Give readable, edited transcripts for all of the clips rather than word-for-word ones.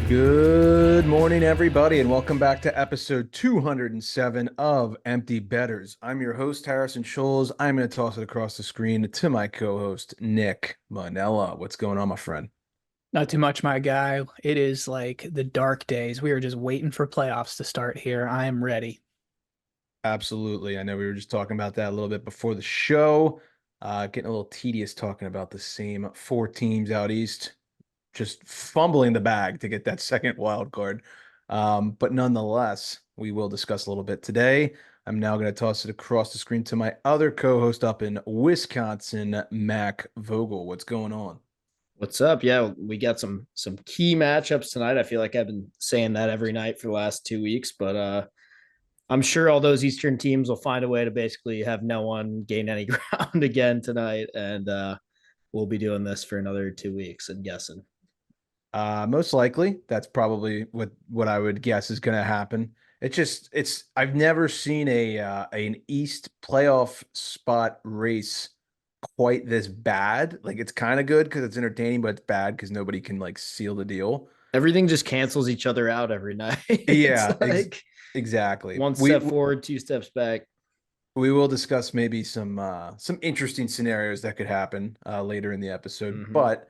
Good morning, everybody, and welcome back to episode 207 of Empty Betters. I'm your host, Harrison Scholes. I'm going to toss it across the screen to my co-host, Nick Manella. What's going on, my friend? Not too much, my guy. It is like the dark days. We are just waiting for playoffs to start here. I am ready. Absolutely. I know we were just talking about that a little bit before the show. Getting a little tedious talking about the same four teams out east, just fumbling the bag to get that second wild card. But nonetheless, we will discuss a little bit today. I'm now going to toss it across the screen to my other co-host up in Wisconsin, Mac Vogel. What's going on? What's up? Yeah, we got some key matchups tonight. I feel like I've been saying that every night for the last 2 weeks, but I'm sure all those Eastern teams will find a way to basically have no one gain any ground again tonight, and we'll be doing this for another 2 weeks. I'm guessing. Most likely, that's probably what I would guess is going to happen. It's I've never seen an East playoff spot race quite this bad. Like it's kind of good because it's entertaining, but it's bad because nobody can like seal the deal. Everything just cancels each other out every night. It's Yeah, like exactly. one step forward, two steps back. We will discuss maybe some interesting scenarios that could happen later in the episode, Mm-hmm. but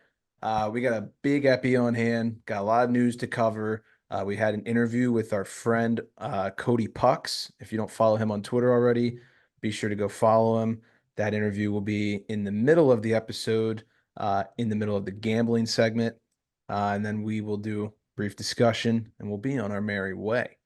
we got a big epi on hand, got a lot of news to cover. We had an interview with our friend CodyPucks. If you don't follow him on Twitter already, be sure to go follow him. That interview will be in the middle of the episode, in the middle of the gambling segment, and then we will do brief discussion and we'll be on our merry way.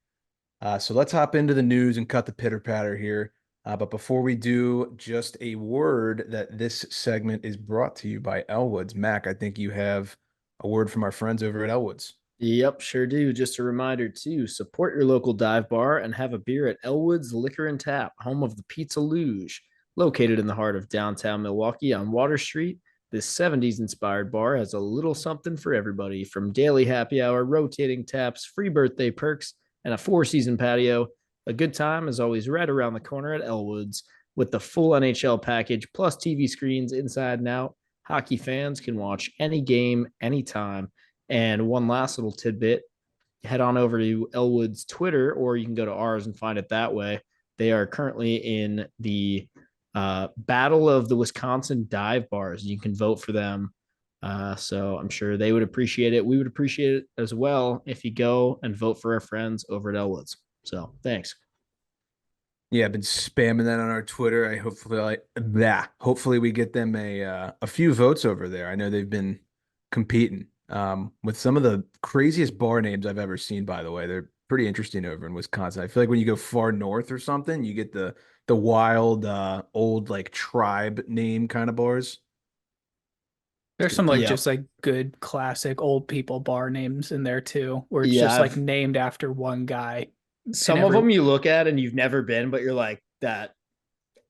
So let's hop into the news and cut the pitter patter here. But before we do, just a word that this segment is brought to you by Elwood's. Mac, I think you have a word from our friends over at Elwood's. Yep, sure do. Just a reminder to support your local dive bar and have a beer at Elwood's Liquor and Tap, home of the Pizza Luge. Located in the heart of downtown Milwaukee on Water Street, this 70s inspired bar has a little something for everybody, from daily happy hour, rotating taps, free birthday perks, and a four-season patio. A good time is always right around the corner at Elwood's. With the full NHL package plus TV screens inside and out, hockey fans can watch any game anytime. And one last little tidbit, head on over to Elwood's Twitter, or you can go to ours and find it that way. They are currently in the Battle of the Wisconsin Dive Bars. You can vote for them. So I'm sure they would appreciate it. We would appreciate it as well if you go and vote for our friends over at Elwood's. So thanks. Yeah, I've been spamming that on our Twitter. Hopefully we get them a few votes over there. I know they've been competing with some of the craziest bar names I've ever seen, by the way. They're pretty interesting over in Wisconsin. I feel like when you go far north or something, you get the wild old like tribe name kind of bars. It's There's good some like time. Yeah. just like good classic old people bar names in there too, where it's Yeah. just like named after one guy and Some of every them you look at and you've never been, but you're like, that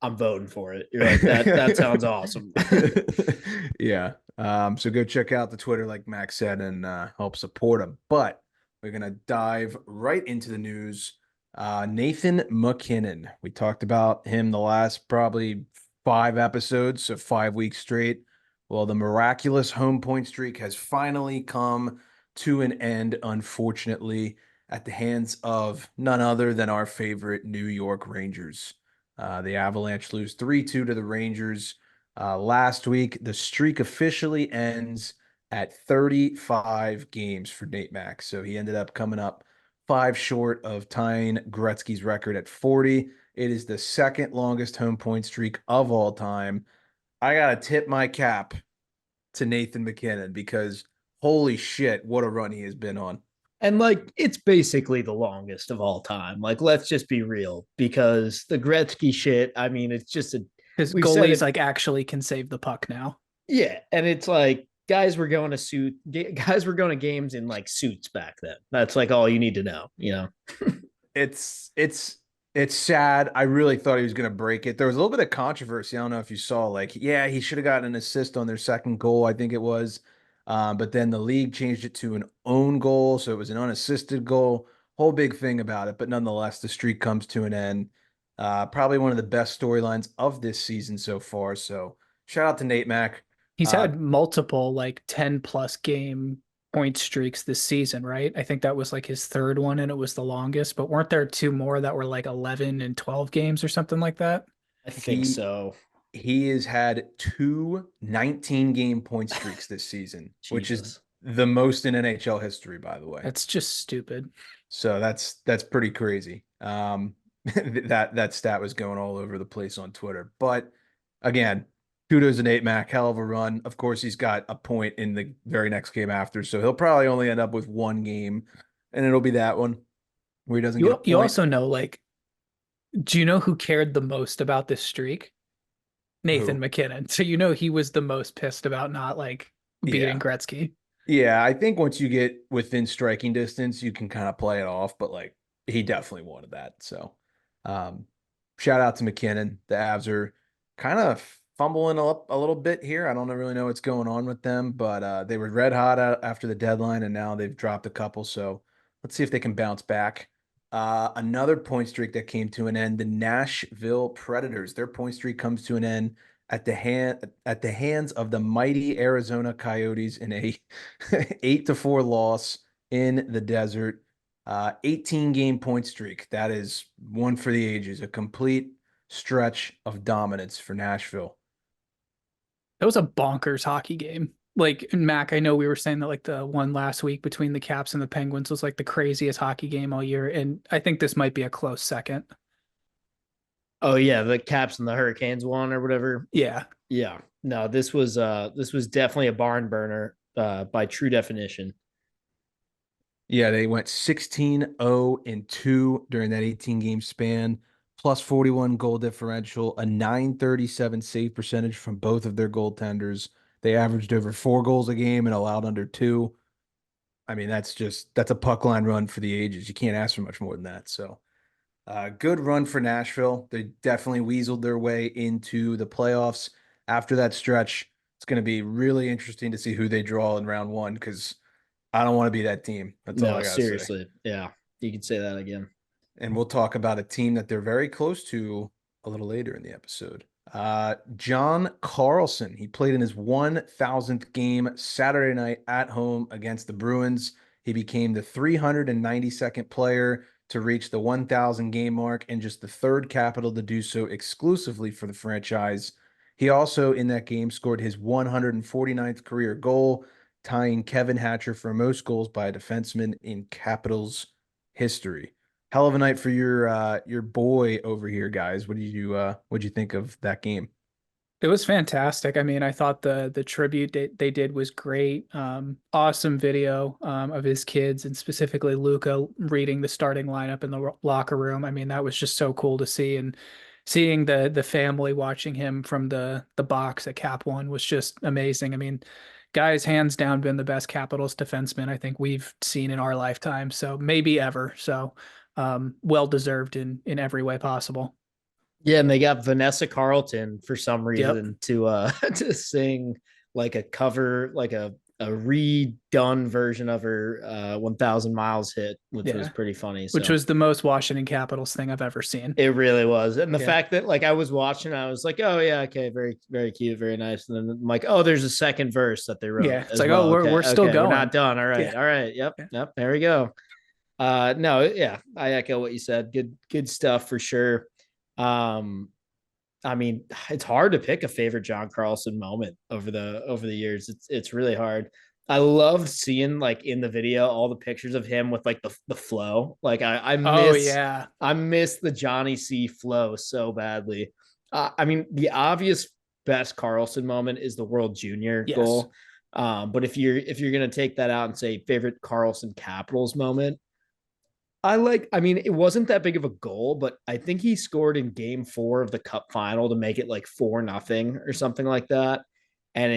I'm voting for it. You're like, that sounds awesome. Yeah. So go check out the Twitter, like Max said, and help support him. But we're gonna dive right into the news. Nathan MacKinnon. We talked about him the last probably 5 episodes, so 5 weeks straight. Well, the miraculous home point streak has finally come to an end, unfortunately, at the hands of none other than our favorite New York Rangers. The Avalanche lose 3-2 to the Rangers last week. The streak officially ends at 35 games for Nate Mack. So he ended up coming up five short of tying Gretzky's record at 40. It is the second longest home point streak of all time. I got to tip my cap to Nathan MacKinnon because holy shit, what a run he has been on. And like, it's basically the longest of all time. Like, let's just be real, because the Gretzky shit, I mean, it's just because we've said goalies it. like actually can save the puck now. Yeah. And it's like, guys were going to games in like suits back then. That's like all you need to know. It's it's it's sad. I really thought he was going to break it. There was a little bit of controversy. I don't know if you saw, like, yeah, he should have gotten an assist on their second goal, I think it was. But then the league changed it to an own goal, so it was an unassisted goal. Whole big thing about it. But nonetheless, the streak comes to an end. Probably one of the best storylines of this season so far. So shout out to Nate Mack. He's Uh, had multiple like 10 plus game point streaks this season, right? I think that was like his third one and it was the longest, but weren't there two more that were like 11 and 12 games or something like that? I think He so. he has had two 19-game point streaks this season, which is Jesus. the most in NHL history, by the way. That's just stupid. So that's pretty crazy. That stat was going all over the place on Twitter. But again, kudos to Nate Mack, hell of a run. Of course, he's got a point in the very next game after, so he'll probably only end up with one game, and it'll be that one where he doesn't get a You point. also know, like, do you know who cared the most about this streak? Nathan Who? McKinnon. So you know he was the most pissed about not like beating Yeah. Gretzky. Yeah, I think once you get within striking distance, you can kind of play it off, but like he definitely wanted that. So um shout out to McKinnon. The Avs are kind of fumbling up a little bit here. I don't really know what's going on with them, but they were red hot after the deadline and now they've dropped a couple. So let's see if they can bounce back. Another point streak that came to an end, the Nashville Predators. Their point streak comes to an end at the hands of the mighty Arizona Coyotes in a 8-4 loss in the desert. 18-game point streak. That is one for the ages. A complete stretch of dominance for Nashville. That was a bonkers hockey game. Like Mac, I know we were saying that like the one last week between the Caps and the Penguins was like the craziest hockey game all year, and I think this might be a close second. Oh yeah, the Caps and the Hurricanes won or whatever. Yeah, Yeah. No, this was definitely a barn burner by true definition. Yeah, they went 16-0-2 during that 18-game span, plus 41 goal differential, a 937 save percentage from both of their goaltenders. They averaged over 4 goals a game and allowed under 2. I mean, that's a puck line run for the ages. You can't ask for much more than that. So, good run for Nashville. They definitely weaseled their way into the playoffs after that stretch. It's going to be really interesting to see who they draw in round one because I don't want to be that team. That's all No, I got to say. seriously. Yeah. You could say that again. And we'll talk about a team that they're very close to a little later in the episode. John Carlson, he played in his 1,000th game Saturday night at home against the Bruins. He became the 392nd player to reach the 1,000 game mark and just the third Capital to do so exclusively for the franchise. He also, in that game, scored his 149th career goal, tying Kevin Hatcher for most goals by a defenseman in Capitals history. Hell of a night for your boy over here, guys. What'd you think of that game? it was fantastic. I mean, I thought the tribute they did was great. Awesome video of his kids and specifically Luca reading the starting lineup in the locker room. I mean, that was just so cool to see, and seeing the family watching him from the box at Cap One was just amazing. I mean, guy's hands down been the best Capitals defenseman I think we've seen in our lifetime, so maybe ever. So well deserved in every way possible. Yeah, and they got Vanessa Carlton for some Yep. reason to to sing like a cover, like a redone version of her 1000 miles hit, which was Yeah. pretty funny. Which So was the most Washington Capitals thing I've ever seen. it really was. And the Yeah. fact that like I was watching, I was like, oh yeah, okay, very, very cute, very nice. And then I'm like, oh, there's a second verse that they wrote Yeah. It's as like, oh, well. Okay, we're still okay, we're not going. done. All right, Yeah. all right. Yep, Yeah. yep, there we go. No, yeah, I echo what you said. Good stuff for sure. Um, I mean, it's hard to pick a favorite John Carlson moment over the years. It's really hard. I loved seeing like in the video all the pictures of him with like the flow. Like Oh yeah. I miss the Johnny C flow so badly. I mean, the obvious best Carlson moment is the World Junior Yes. goal. But if you're gonna take that out and say favorite Carlson Capitals moment, I mean, it wasn't that big of a goal, but I think he scored in game 4 of the cup final to make it like 4-0 or something like that. And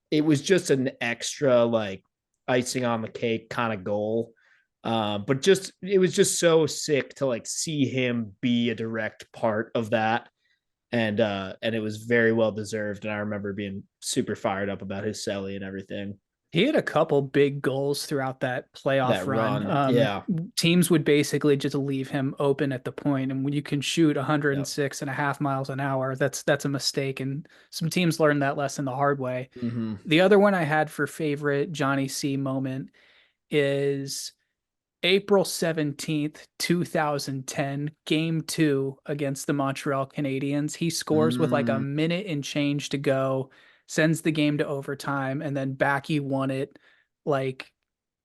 it was just an extra like icing on the cake kind of goal. But just it was just so sick to like see him be a direct part of that. And it was very well deserved. And I remember being super fired up about his celly and everything. He had a couple big goals throughout that playoff That run. run. Yeah. Teams would basically just leave him open at the point, and when you can shoot Yep. 106.5 miles an hour, that's a mistake. And some teams learned that lesson the hard way. Hmm. The other one I had for favorite Johnny C moment is April 17th, 2010, game two against the Montreal Canadiens. He scores with like a Mm, minute and change to go, sends the game to overtime, and then Backy won it like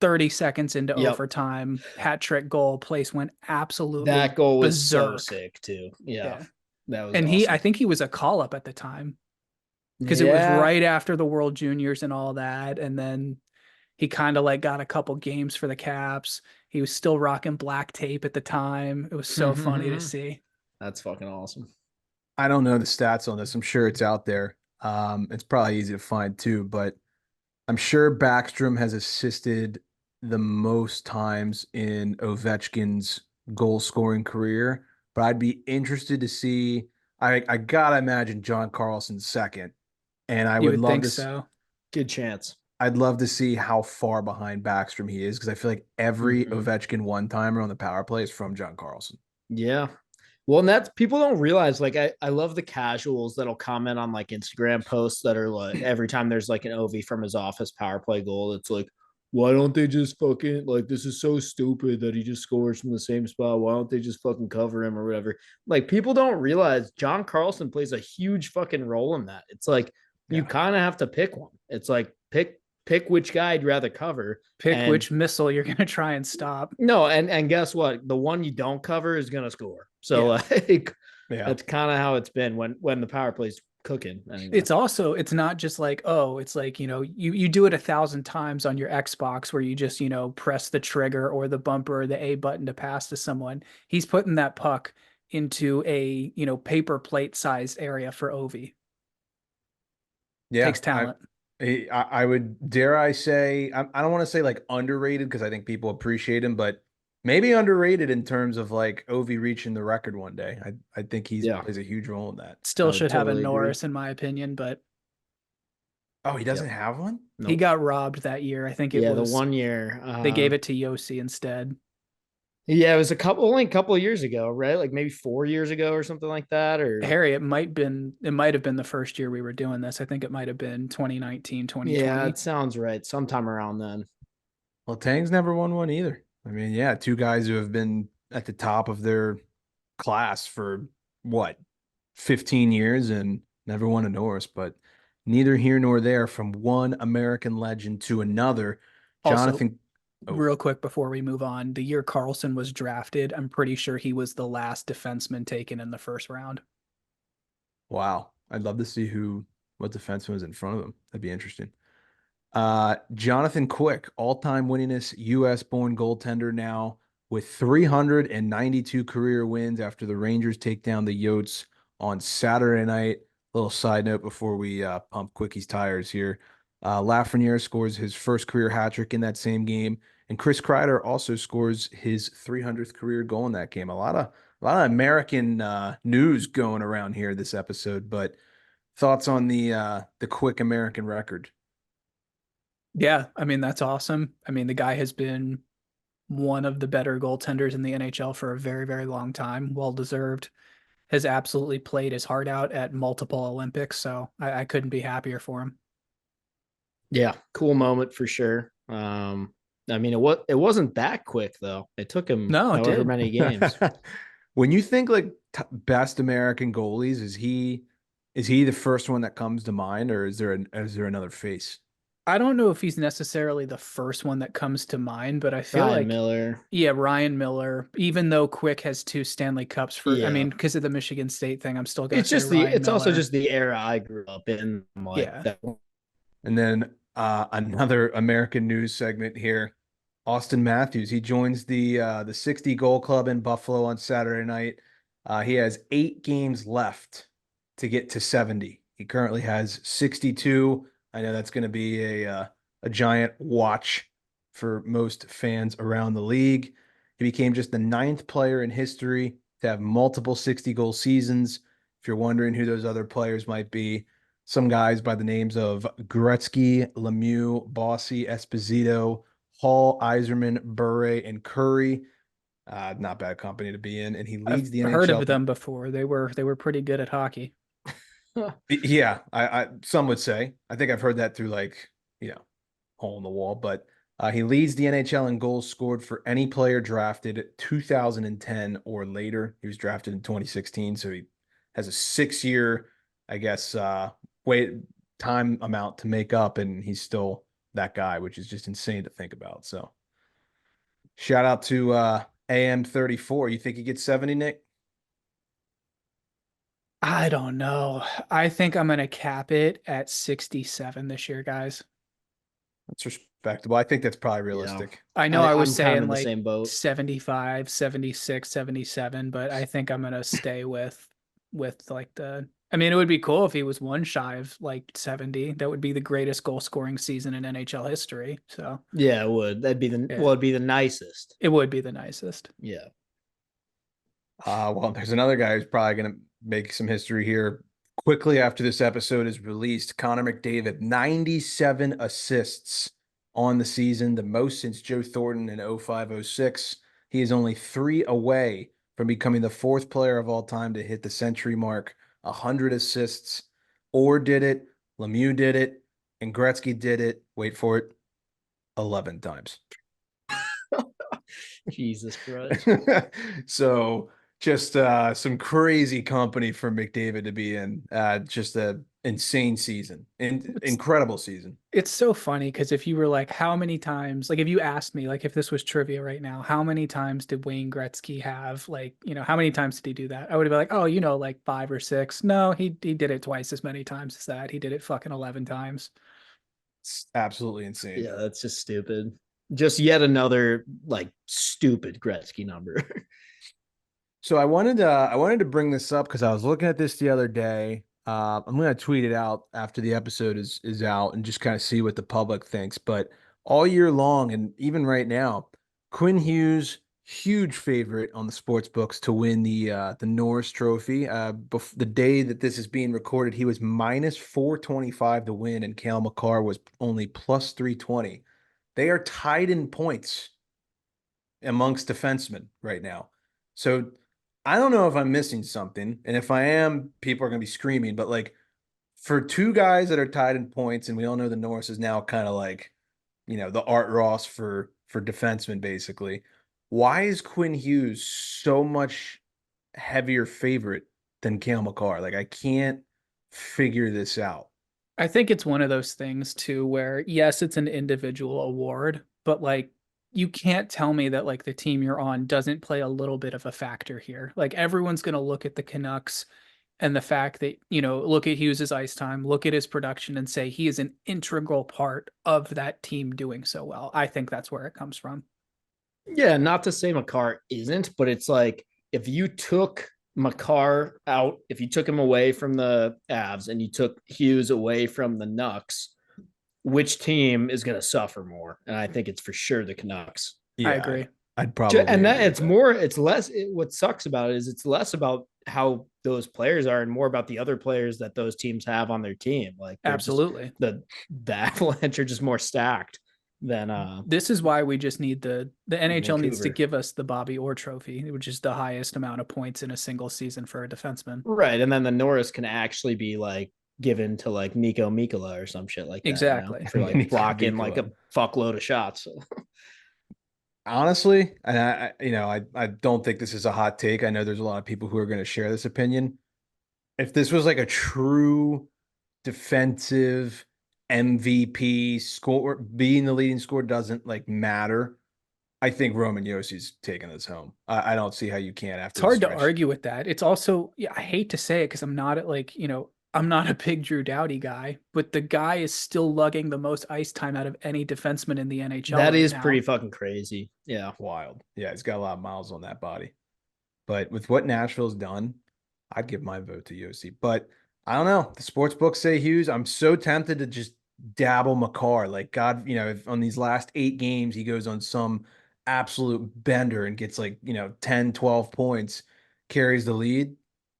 30 seconds into yep. overtime. Hat trick goal. Place went absolutely That goal was so berserk. sick too. Yeah. Yeah. That was And I awesome. think he was a call up at the time because it was Yeah. right after the World Juniors and all that. And then he kind of like got a couple games for the Caps. He was still rocking black tape at the time. It was so funny to see. That's fucking awesome. I don't know the stats on this. I'm sure it's out there. It's probably easy to find too, but I'm sure Backstrom has assisted the most times in Ovechkin's goal scoring career. But I'd be interested to see. I gotta imagine John Carlson's second, and I You would would love think to. so. Good chance. I'd love to see how far behind Backstrom he is because I feel like every Hmm. Ovechkin one timer on the power play is from John Carlson. Yeah. Well, and that's people don't realize like I love the casuals that'll comment on like Instagram posts that are like every time there's like an OV from his office power play goal, it's like, why don't they just fucking like this is so stupid that he just scores from the same spot? Why don't they just fucking cover him or whatever? Like people don't realize John Carlson plays a huge fucking role in that. It's like you Yeah. kind of have to pick one. It's like pick which guy you'd rather cover. Pick And which missile you're going to try and stop. no, and guess what? The one you don't cover is gonna score. So Yeah. like Yeah. that's kind of how it's been when the power play's cooking. Anyway. It's not just like, oh, it's like, you do it 1,000 times on your Xbox where you just, press the trigger or the bumper or the A button to pass to someone. He's putting that puck into a, paper plate sized area for Ovi. Yeah. Takes talent. I would dare I say I don't want to say like underrated because I think people appreciate him, but maybe underrated in terms of like Ovi reaching the record one day. I think he's Yeah, plays a huge role in that. I Still would should have a totally agree. Norris in my opinion, but Oh, he doesn't Yep. have one? he Nope. got robbed that year. I think it Yeah, the was one year. they gave it to Yossi instead. Yeah, it was only a couple of years ago, right? Like maybe 4 years ago or something like that. Or Harry, it might have been the first year we were doing this. I think it might have been 2019, yeah, 2020. it sounds right. Sometime around then. Well, Tang's never won one either. I mean, yeah, two guys who have been at the top of their class for what, 15 years and never won a Norris, but neither here nor there from one American legend to another. Also, Jonathan, oh, real quick before we move on, the year Carlson was drafted, I'm pretty sure he was the last defenseman taken in the first round. wow. I'd love to see what defenseman was in front of him. That'd be interesting. Jonathan Quick, all-time winningest U.S.-born goaltender now with 392 career wins after the Rangers take down the Yotes on Saturday night. Little side note before we pump Quickie's tires here. Lafreniere scores his first career hat trick in that same game, and Chris Kreider also scores his 300th career goal in that game. A lot of American news going around here this episode, but thoughts on the Quick American record? Yeah, I mean, that's awesome. I mean, the guy has been one of the better goaltenders in the NHL for a very, very long time. Well deserved. Has absolutely played his heart out at multiple Olympics. So I couldn't be happier for him. Yeah, cool moment for sure. I mean, it wasn't that quick though. It took him No, it however did. many games. When you think like best American goalies, is he the first one that comes to mind, or is there another face? I don't know if he's necessarily the first one that comes to mind, but I feel Ryan like, Miller. yeah, Ryan Miller, even though Quick has 2 Stanley Cups I Yeah. mean, because of the Michigan State thing, I'm still going to say Ryan It's also Miller. just the era I grew up in. Like Yeah. that. And then another American news segment here. Austin Matthews, he joins the 60 goal club in Buffalo on Saturday night. He has 8 games left to get to 70. He currently has 62. I know that's going to be a giant watch for most fans around the league. He became just the 9th player in history to have multiple 60 goal seasons. If you're wondering who those other players might be, some guys by the names of Gretzky, Lemieux, Bossy, Esposito, Hall, Iserman, Bure, and Curry. Not bad company to be in. And he I've leads the heard NHL. of them before. They were pretty good at hockey. Yeah, I some would say. I think I've heard that through like, hole in the wall, but he leads the NHL in goals scored for any player drafted 2010 or later. He was drafted in 2016, so he has a 6-year, I guess, wait time amount to make up, and he's still that guy, which is just insane to think about. So shout out to AM34. You think he gets 70, Nick? I don't know. I think I'm gonna cap it at 67 this year, guys. That's respectable. I think that's probably Yeah. realistic. I know I was I'm kind of saying in the like same boat. 75, 76, 77, but I think I'm gonna stay with like I mean, it would be cool if he was one shy of like 70. That would be the greatest goal scoring season in NHL history. So Yeah, it would. That'd be yeah, it'd be the nicest. it would be the nicest. Yeah. Well, there's another guy who's probably going to make some history here quickly after this episode is released. Connor McDavid, 97 assists on the season, the most since Joe Thornton in 05-06. He is only 3 away from becoming the 4th player of all time to hit the century mark, 100 assists. Orr did it, Lemieux did it, and Gretzky did it. Wait for it, 11 times. Jesus Christ. So just some crazy company for McDavid to be in. Just an insane season, incredible season. It's so funny because if you were like, how many times, like if you asked me, like if this was trivia right now, how many times did Wayne Gretzky have, like, how many times did he do that? I would have been like, oh, like 5 or 6. No, he did it twice as many times as that. He did it fucking 11 times. It's absolutely insane. Yeah, that's just stupid. Just yet another like stupid Gretzky number. So I wanted to bring this up because I was looking at this the other day. I'm gonna tweet it out after the episode is out and just kind of see what the public thinks. But all year long and even right now, Quinn Hughes, huge favorite on the sports books to win the Norris Trophy. The day that this is being recorded, he was minus 425 to win, and Cale Makar was only plus 320. They are tied in points amongst defensemen right now. So I don't know if I'm missing something. And if I am, people are going to be screaming. But like for two guys that are tied in points, and we all know the Norris is now kind of like, the Art Ross for defensemen, basically. Why is Quinn Hughes so much heavier favorite than Cale Makar? Like, I can't figure this out. I think it's one of those things too where yes, it's an individual award, but like you can't tell me that like the team you're on doesn't play a little bit of a factor here. Like everyone's going to look at the Canucks and the fact that, look at Hughes's ice time, look at his production and say he is an integral part of that team doing so well. I think that's where it comes from. Yeah, not to say Makar isn't, but it's like if you took Makar out, if you took him away from the Avs and you took Hughes away from the Nucks, which team is going to suffer more? And I think it's for sure the Canucks. Yeah, I agree. I'd probably and that agree it's with more, it's less. What sucks about it is it's less about how those players are and more about the other players that those teams have on their team. Like Absolutely. The Avalanche are just more stacked than This is why we just need the NHL needs to Vancouver. give us the Bobby Orr trophy, which is the highest amount of points in a single season for a defenseman. Right. And then the Norris can actually be like given to like Miko Mikkola or some shit like that. Exactly. For like blocking like a fuckload of shots. Honestly, and I don't think this is a hot take. I know there's a lot of people who are going to share this opinion. If this was like a true defensive MVP score, being the leading scorer doesn't like matter. I think Roman Yossi's taking this home. I don't see how you can't after. It's hard to argue with that. It's also, I hate to say it because I'm not I'm not a big Drew Doughty guy, but the guy is still lugging the most ice time out of any defenseman in the NHL. That is pretty fucking crazy. Yeah. Wild. Yeah, he's got a lot of miles on that body. But with what Nashville's done, I'd give my vote to Yossi. But I don't know. The sports books say Hughes. I'm so tempted to just dabble Makar. Like, God, if on these last 8 games he goes on some absolute bender and gets like, 10, 12 points, carries the lead,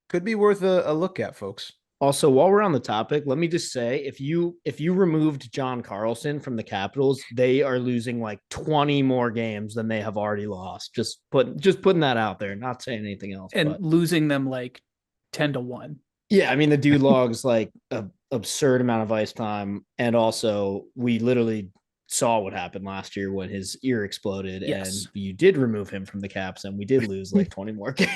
could be worth a look at, folks. Also, while we're on the topic, let me just say if you removed John Carlson from the Capitals, they are losing like 20 more games than they have already lost. Just putting that out there, not saying anything else. And But losing them like 10-1. yeah, I mean the dude logs like a absurd amount of ice time, and also we literally saw what happened last year when his ear exploded, Yes. and you did remove him from the Caps, and we did lose like 20 more games.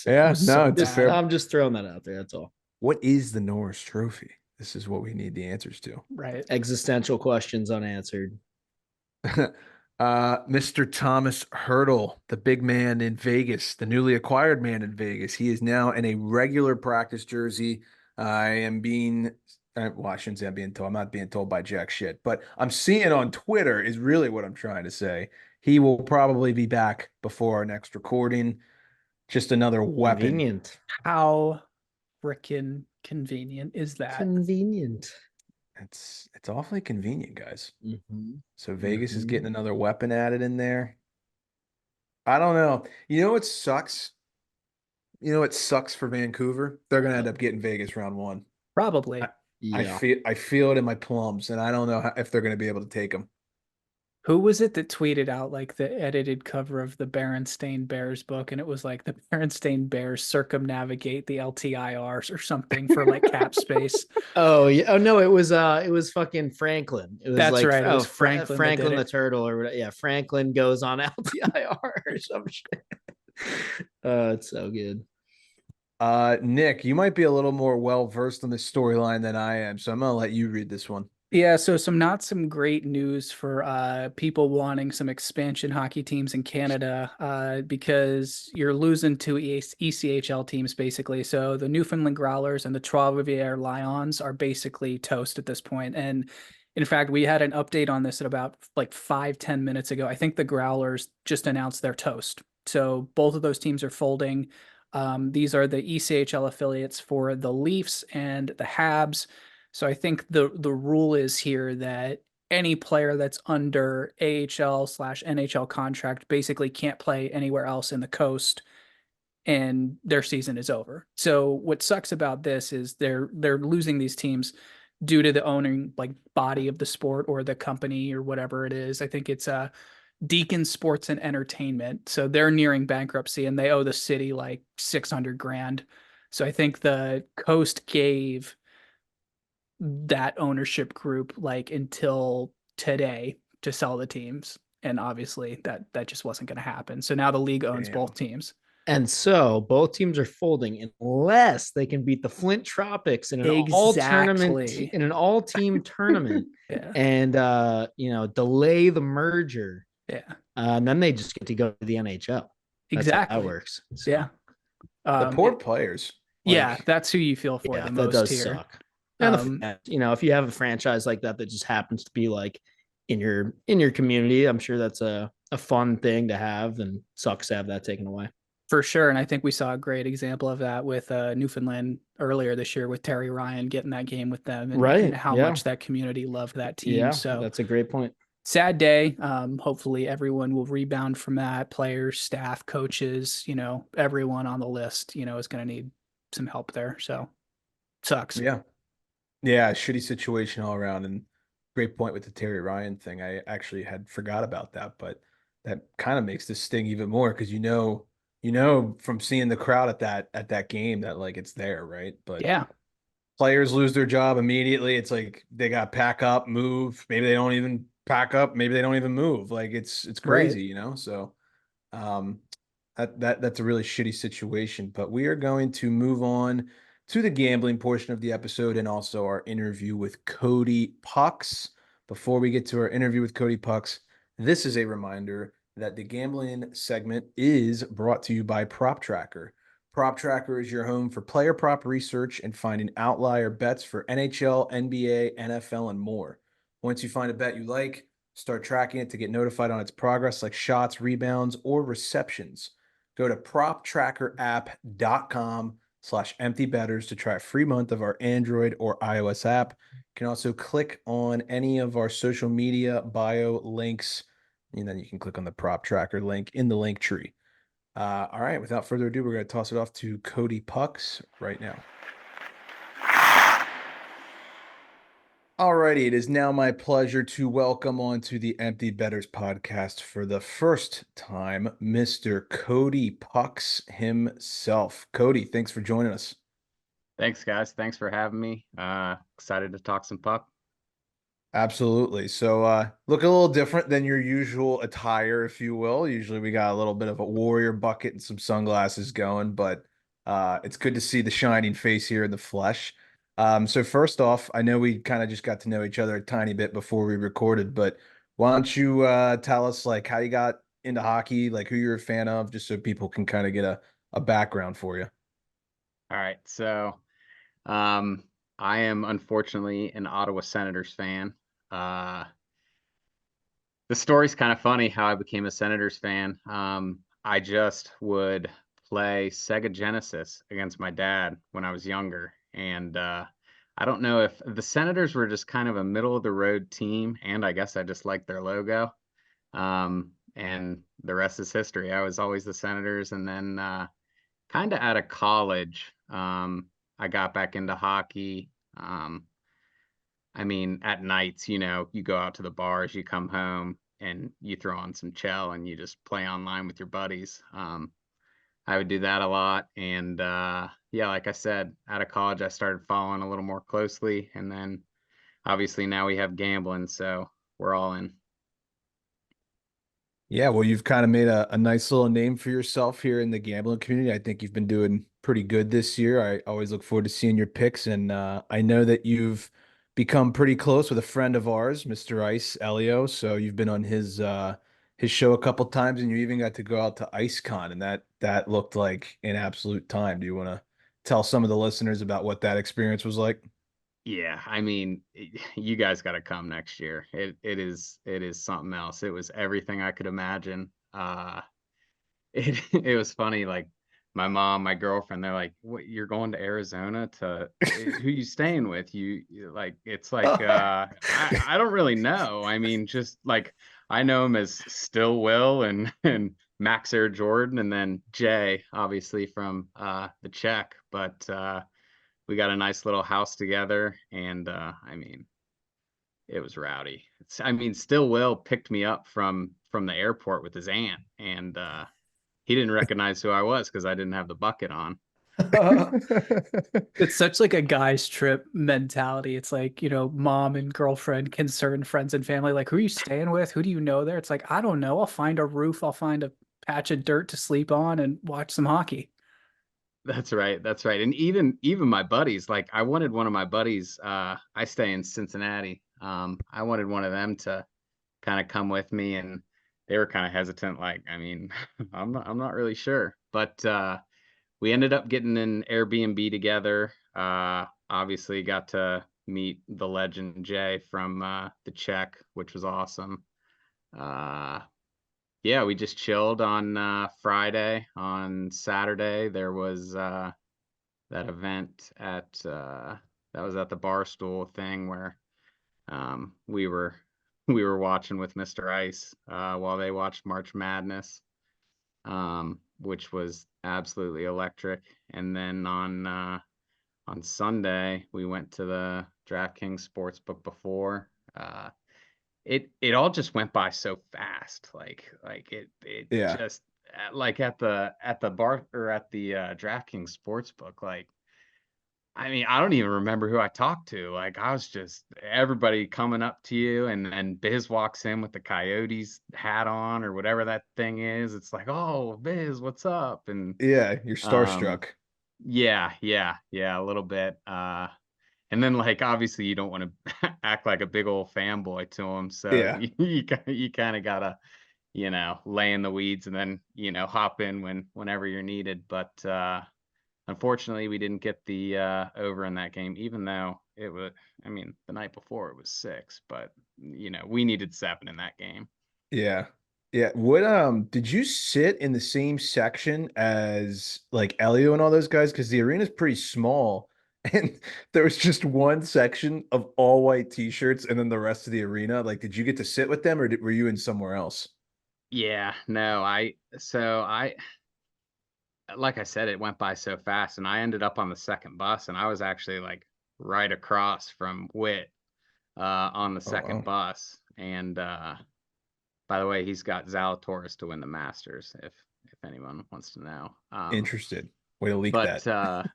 Yeah, was no, so it's a bad. fair. I'm just throwing that out there. That's all. What is the Norris Trophy? This is what we need the answers to. Right. Existential questions unanswered. Mr. Thomas Hurdle, the big man in Vegas, the newly acquired man in Vegas. He is now in a regular practice jersey. I am being, well, I shouldn't say I'm being told. I'm not being told by jack shit, but I'm seeing on Twitter is really what I'm trying to say. He will probably be back before our next recording. Just another weapon. Convenient. How freaking convenient is that? Convenient. It's awfully convenient, guys. Mm-hmm. So Vegas is getting another weapon added in there. I don't know. You know what sucks? You know what sucks for Vancouver? They're gonna end up getting Vegas round one. Probably. Yeah. I feel it in my plums, and I don't know if they're gonna be able to take them. Who was it that tweeted out like the edited cover of the Berenstain Bears book, and it was like the Berenstain Bears circumnavigate the LTIRs or something for like cap space. Oh yeah. Oh no, it was fucking Franklin. It was That's like right. It was Franklin that Franklin did the it. turtle or whatever. Yeah, Franklin goes on LTIR or some shit. It's so good. Nick, you might be a little more well versed on this storyline than I am, so I'm gonna let you read this one. Yeah, so some great news for people wanting some expansion hockey teams in Canada because you're losing two ECHL teams basically. So the Newfoundland Growlers and the Trois-Rivières Lions are basically toast at this point. And in fact, we had an update on this at about like 5-10 minutes ago. I think the Growlers just announced their toast. So both of those teams are folding. These are the ECHL affiliates for the Leafs and the Habs. So I think the rule is here that any player that's under AHL/NHL contract basically can't play anywhere else in the coast and their season is over. So what sucks about this is they're losing these teams due to the owning like body of the sport or the company or whatever it is. I think it's Deacon Sports and Entertainment. So they're nearing bankruptcy and they owe the city like 600 grand. So I think the coast gave that ownership group like until today to sell the teams, and obviously that just wasn't going to happen. So now the league owns Damn. both teams. And so both teams are folding unless they can beat the Flint Tropics in an all tournament Exactly. in an all team tournament Yeah. and delay the merger. Yeah. And then they just get to go to the NHL. That's Exactly. how that works. So, Yeah. The poor players. Yeah, that's who you feel for yeah, the that most does here. suck. And if you have a franchise like that just happens to be like in your community, I'm sure that's a fun thing to have, and sucks to have that taken away. For sure. And I think we saw a great example of that with Newfoundland earlier this year with Terry Ryan getting that game with them and how much that community loved that team. Yeah, so that's a great point. Sad day. Hopefully everyone will rebound from that. Players, staff, coaches, everyone on the list, is going to need some help there. So sucks. Yeah. Yeah, shitty situation all around, and great point with the Terry Ryan thing. I actually had forgot about that, but that kind of makes this sting even more because from seeing the crowd at that game that like it's there, right? But yeah, players lose their job immediately. It's like they got to pack up, move. Maybe they don't even pack up. Maybe they don't even move. Like it's crazy, So, that's a really shitty situation. But we are going to move on to the gambling portion of the episode and also our interview with CodyPucks. Before we get to our interview with CodyPucks, this is a reminder that the gambling segment is brought to you by Prop Tracker. Prop Tracker is your home for player prop research and finding outlier bets for NHL, NBA, NFL, and more. Once you find a bet you like, start tracking it to get notified on its progress like shots, rebounds, or receptions. Go to proptrackerapp.com/emptybetters to try a free month of our Android or iOS app. You can also click on any of our social media bio links, and then you can click on the Prop Tracker link in the link tree. All right, without further ado, we're going to toss it off to CodyPucks right now. Alrighty, it is now my pleasure to welcome onto the Empty Betters podcast for the first time, Mr. Cody Pucks himself. Cody, thanks for joining us. Thanks, guys. Thanks for having me. Excited to talk some puck. Absolutely. So look a little different than your usual attire, if you will. Usually we got a little bit of a warrior bucket and some sunglasses going, but it's good to see the shining face here in the flesh. So first off, I know we kind of just got to know each other a tiny bit before we recorded, but why don't you tell us like how you got into hockey, like who you're a fan of, just so people can kind of get a background for you. All right. So I am unfortunately an Ottawa Senators fan. Uh, the story's kind of funny how I became a Senators fan. I just would play Sega Genesis against my dad when I was younger. And I don't know if the Senators were just kind of a middle of the road team, and I guess I just liked their logo. And the rest is history. I was always the Senators, and then kind of out of college, I got back into hockey. I mean, at nights, you go out to the bars, you come home, and you throw on some Chell, and you just play online with your buddies. I would do that a lot, and yeah, like I said, out of college, I started following a little more closely, and then obviously now we have gambling, so we're all in. Yeah, well, you've kind of made a nice little name for yourself here in the gambling community. I think you've been doing pretty good this year. I always look forward to seeing your picks, and I know that you've become pretty close with a friend of ours, Mr. Ice Elio. So you've been on his show a couple times, and you even got to go out to IceCon, and that looked like an absolute time. Do you want to tell some of the listeners about what that experience was like? Yeah, I mean, you guys got to come next year. It is something else. It was everything I could imagine. It was funny. Like my mom, my girlfriend, they're like, "What? You're going to Arizona to who you staying with? Like it's like I don't really know. I mean, just like I know him as Still Will and Max Air Jordan, and then Jay, obviously from the Czech, but we got a nice little house together, and I mean, it was rowdy. I mean, Still Will picked me up from the airport with his aunt, and he didn't recognize who I was because I didn't have the bucket on. It's such like a guy's trip mentality. It's like, mom and girlfriend, concerned friends and family. Like, who are you staying with? Who do you know there? It's like, I don't know. I'll find a roof. I'll find a patch of dirt to sleep on and watch some hockey. That's right. That's right. And even my buddies, like I wanted one of my buddies, I stay in Cincinnati. I wanted one of them to kind of come with me, and they were kind of hesitant, like, I mean, I'm not really sure. But we ended up getting an Airbnb together. Obviously got to meet the legend Jay from the Czech, which was awesome. Uh yeah, we just chilled on Friday. On Saturday, there was that event that was at the Barstool thing where we were we were watching with Mr. Ice while they watched March Madness, which was absolutely electric. And then on Sunday, we went to the DraftKings Sportsbook before. It all just went by so fast. Like it Yeah. just like at the bar or at the DraftKings Sportsbook. Like I mean, I don't even remember who I talked to. Like I was just everybody coming up to you, and then Biz walks in with the Coyotes hat on or whatever that thing is. It's like, oh, Biz, what's up? And Yeah, you're um, starstruck. yeah, a little bit. And then like obviously you don't want to act like a big old fanboy to him, so Yeah. you kind of gotta lay in the weeds and then hop in whenever you're needed. But unfortunately, we didn't get the over in that game, even though it was. I mean, the night before it was 6, but we needed 7 in that game. Yeah. Yeah. What did you sit in the same section as like Elio and all those guys? Because the arena's pretty small and there was just one section of all white t-shirts and then the rest of the arena. Like, did you get to sit with them or were you in somewhere else? Yeah, no, I like I said, it went by so fast, and I ended up on the second bus, and I was actually like right across from Wit. on the second wow. bus. And by the way, he's got Zalatoris to win the Masters, if anyone wants to know. Interested. Way to leak But that.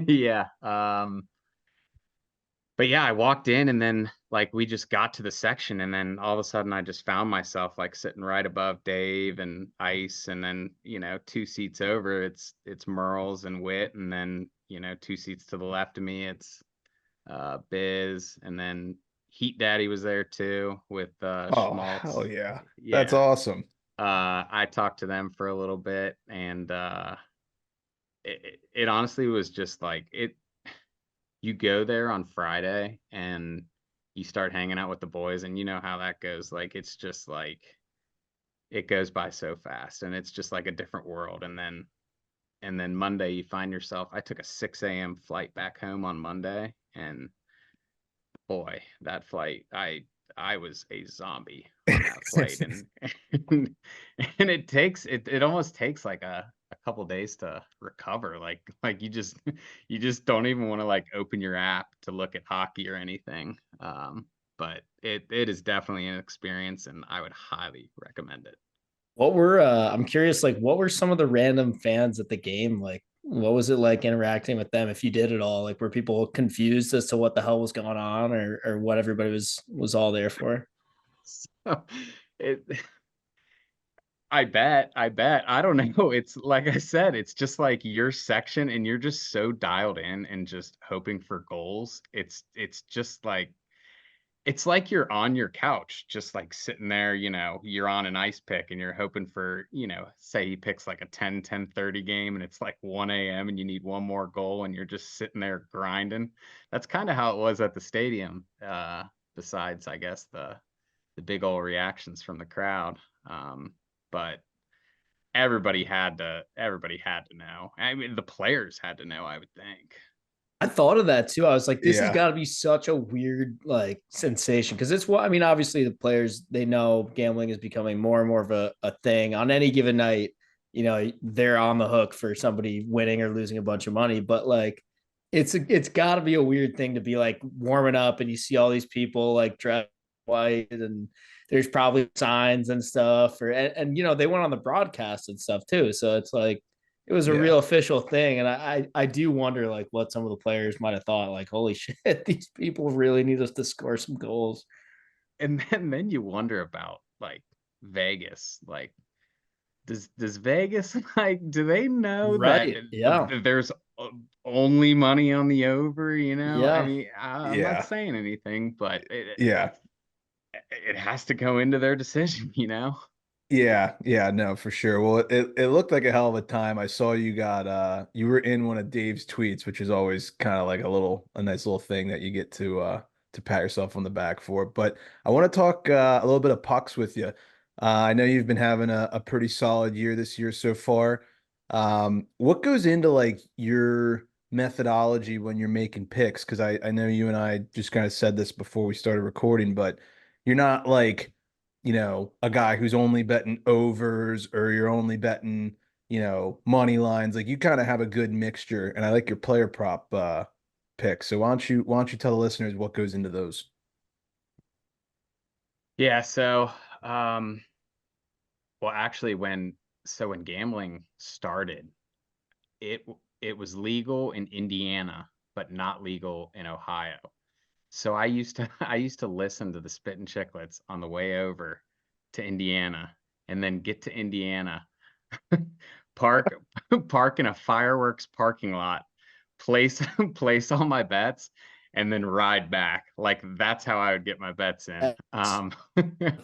yeah. But yeah, I walked in and then like we just got to the section and then all of a sudden I just found myself like sitting right above Dave and Ice, and then, you know, 2 seats over it's Merles and Wit, and then, you know, 2 seats to the left of me it's Biz, and then Heat Daddy was there too with Oh, Schmaltz. hell yeah. That's Yeah. awesome. I talked to them for a little bit, and it honestly was just like it. You go there on Friday and you start hanging out with the boys, and you know how that goes. Like it's just like it goes by so fast, and it's just like a different world. And then Monday you find yourself. I took a 6 a.m. flight back home on Monday, and boy, that flight, I was a zombie on that flight, and and it almost takes like a couple days to recover. Like you just don't even want to like open your app to look at hockey or anything. But it is definitely an experience, and I would highly recommend it. What were I'm curious, like what were some of the random fans at the game? Like what was it like interacting with them if you did it all? Like were people confused as to what the hell was going on, or what everybody was all there for? So it I bet. I don't know. It's like I said, it's just like your section and you're just so dialed in and just hoping for goals. It's just like it's like you're on your couch, just like sitting there, you know, you're on an ice pick and you're hoping for, you know, say he picks like a 10-30 game and it's like 1 a.m. and you need one more goal and you're just sitting there grinding. That's kind of how it was at the stadium. Besides, I guess the big old reactions from the crowd. But everybody had to know. I mean, the players had to know, I would think. I thought of that too. I was like, this has Yeah. got to be such a weird like sensation because it's what I mean. Obviously, the players they know gambling is becoming more and more of a thing on any given night. You know, they're on the hook for somebody winning or losing a bunch of money. But like, it's got to be a weird thing to be like warming up and you see all these people like dressed white and there's probably signs and stuff. Or and you know they went on the broadcast and stuff too. So it's like it was a Yeah. real official thing. And I do wonder like what some of the players might have thought, like, holy shit, these people really need us to score some goals. And then you wonder about like Vegas. Like, does Vegas like do they know that Right. Yeah. there's only money on the over? You know, I Yeah. mean, I'm not Yeah. saying anything, but Yeah. it has to go into their decision. You know. Yeah, yeah, no, for sure. Well, it looked like a hell of a time. I saw you got you were in one of Dave's tweets, which is always kind of like a nice little thing that you get to pat yourself on the back for. But I want to talk a little bit of pucks with you. I know you've been having a pretty solid year this year so far. What goes into like your methodology when you're making picks? Because I know you and I just kind of said this before we started recording, but you're not like a guy who's only betting overs or you're only betting, money lines. Like you kind of have a good mixture, and I like your player prop picks. So why don't you tell the listeners what goes into those? Yeah. So, um, well, actually, when gambling started, it it was legal in Indiana, but not legal in Ohio. So I used to listen to the Spit and Chicklets on the way over to Indiana, and then get to Indiana, park park in a fireworks parking lot, place place all my bets, and then ride back. Like that's how I would get my bets in. I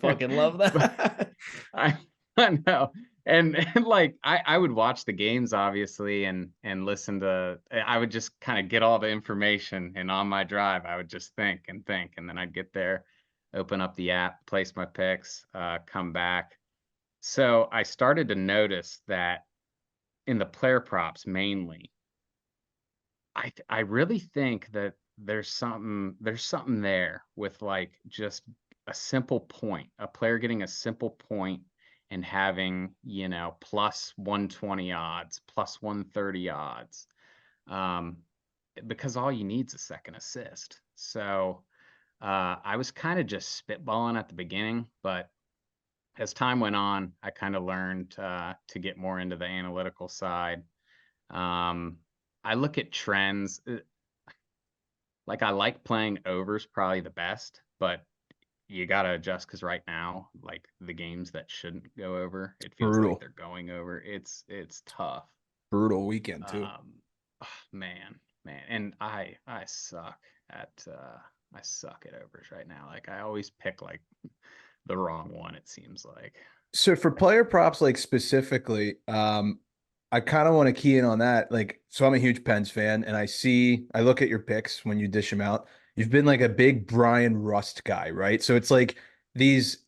fucking love But that. I I know. And like I would watch the games obviously and listen to I would just kind of get all the information, and on my drive I would just think and think, and then I'd get there, open up the app, place my picks, come back. So I started to notice that in the player props mainly, I really think that there's something there with like just a simple point, a player getting a simple point and having, plus 120 odds, plus 130 odds. Um, because all you need is a second assist. So I was kind of just spitballing at the beginning, but as time went on, I kind of learned to get more into the analytical side. I look at trends. Like I like playing overs probably the best, but you got to adjust because right now, like the games that shouldn't go over, it feels like Brutal, they're going over. It's tough. brutal weekend too. Man, and I suck at I suck at overs right now. Like I always pick like the wrong one, it seems like. So for player props, like specifically, I kind of want to key in on that. Like, so I'm a huge Pens fan, and I look at your picks when you dish them out. You've been like a big Brian Rust guy, right? So it's like these,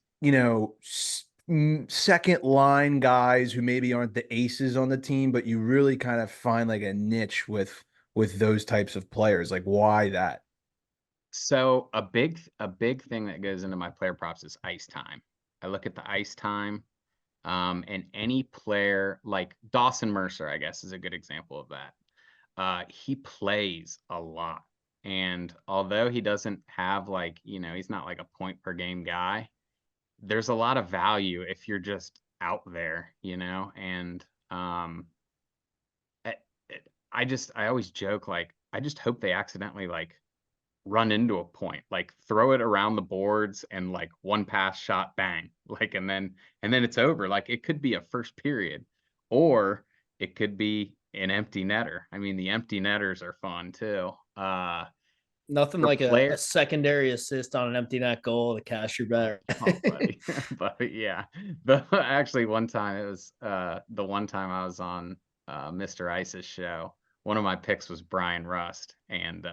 second line guys who maybe aren't the aces on the team, but you really kind of find like a niche with those types of players. Like, why that? So a big thing that goes into my player props is ice time. I look at the ice time, and any player like Dawson Mercer, I guess, is a good example of that. He plays a lot, and although he doesn't have like, he's not like a point per game guy, there's a lot of value if you're just out there, and I, I always joke like I just hope they accidentally like run into a point, like throw it around the boards and like one pass shot, bang, like and then it's over. Like it could be a first period, or it could be an empty netter. I mean, the empty netters are fun too. Nothing For like a player, secondary assist on an empty net goal to cash your bet. oh buddy, but yeah, the actually one time it was the one time I was on Mr. Ice's show. One of my picks was Brian Rust, and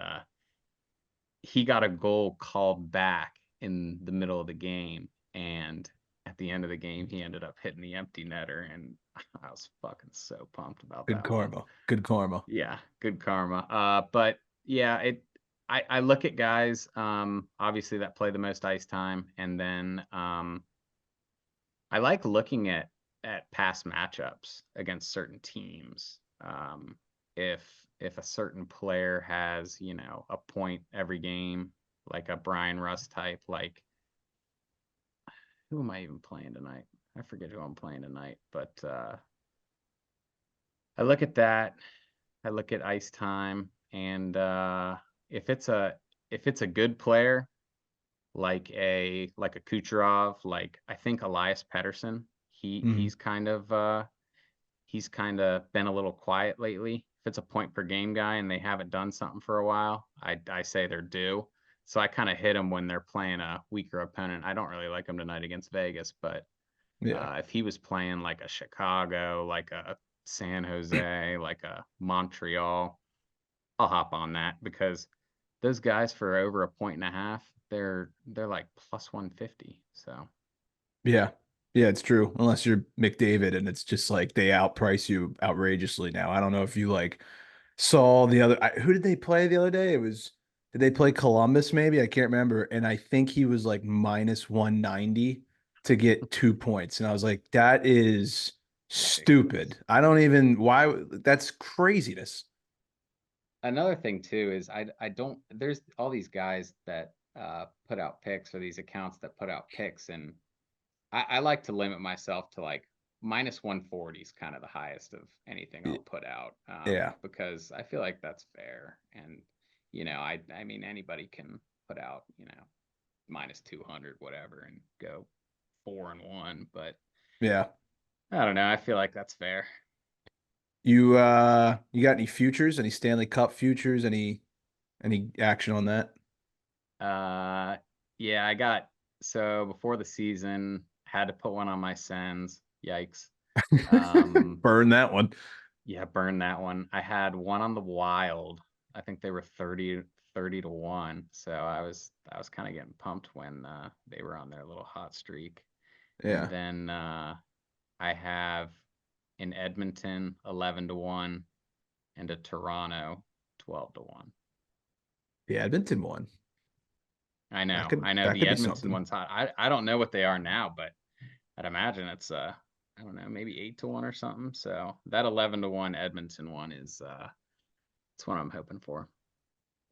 he got a goal called back in the middle of the game, and at the end of the game he ended up hitting the empty netter, and I was fucking so pumped about Good that one. karma. Good karma. Yeah, good karma. But yeah, I look at guys obviously that play the most ice time, and then I like looking at past matchups against certain teams. If if a certain player has, a point every game, like a Brian Rust type, like who am I even playing tonight? I forget who I'm playing tonight, but I look at that. I look at ice time, and if it's a if it's a good player, like a Kucherov, like I think Elias Pettersson, he Mhm. he's kind of been a little quiet lately. If it's a point per game guy and they haven't done something for a while, I say they're due. So I kind of hit them when they're playing a weaker opponent. I don't really like them tonight against Vegas, but Yeah. if he was playing like a Chicago, like a San Jose, like a Montreal, I'll hop on that because those guys for over a point and a half, they're like plus 150. So Yeah. Yeah, it's true. Unless you're McDavid and it's just like they outprice you outrageously now. I don't know if you like saw who did they play the other day? Did they play Columbus maybe? I can't remember. And I think he was like minus 190 to get 2 points. And I was like, that is ridiculous. stupid. I don't even why that's craziness. Another thing too is I don't there's all these guys that put out picks, or these accounts that put out picks, and I like to limit myself to like minus 140 is kind of the highest of anything I'll put out, Yeah. because I feel like that's fair. And I mean anybody can put out minus 200 whatever and go 4-1, but Yeah. I don't know. I feel like that's fair. You got any futures, any Stanley Cup futures, any action on that? Uh, yeah, I got so before the season had to put one on my Sens. Yikes. Um, Burn that one. yeah, burn that one. I had one on the Wild. I think they were 30 to 1. So I was kind of getting pumped when they were on their little hot streak. And Yeah. then I have in Edmonton 11 to 1 and a Toronto 12 to 1. The Edmonton one. I That know, could I know. that The could be Edmonton something. one's hot. I don't know what they are now, but I'd imagine it's I don't know, maybe 8 to 1 or something. So that 11 to 1 Edmonton one is it's what I'm hoping for.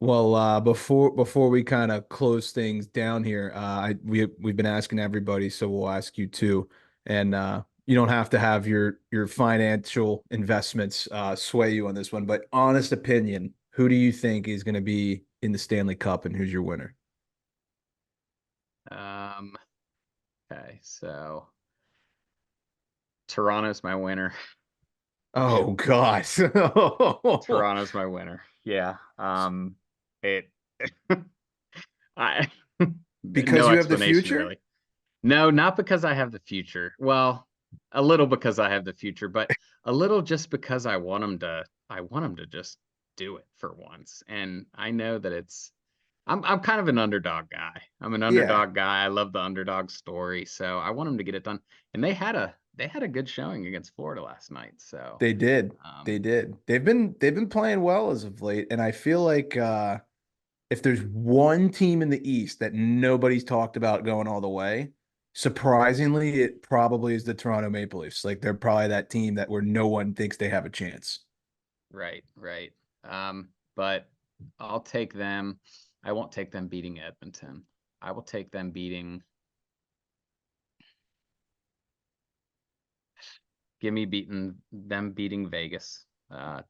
Well, before we kind of close things down here, we've been asking everybody, so we'll ask you too. And you don't have to have your financial investments sway you on this one, but honest opinion, who do you think is going to be in the Stanley Cup and who's your winner? Um, okay, so Toronto's my winner. Oh God. Toronto's my winner. Yeah. It I Because no you have the explanation future? really. No, not because I have the future. Well, a little because I have the future, but a little just because I want them to just do it for once. And I know that I'm kind of an underdog guy. I'm an Yeah, underdog guy. I love the underdog story, so I want them to get it done. And they had a good showing against Florida last night. So, they did. They um, did. They've been playing well as of late, and I feel like if there's one team in the East that nobody's talked about going all the way, surprisingly, it probably is the Toronto Maple Leafs. Like they're probably that team that where no one thinks they have a chance. right, right. But I'll take them. I won't take them beating Edmonton. I will take them give me beating Vegas.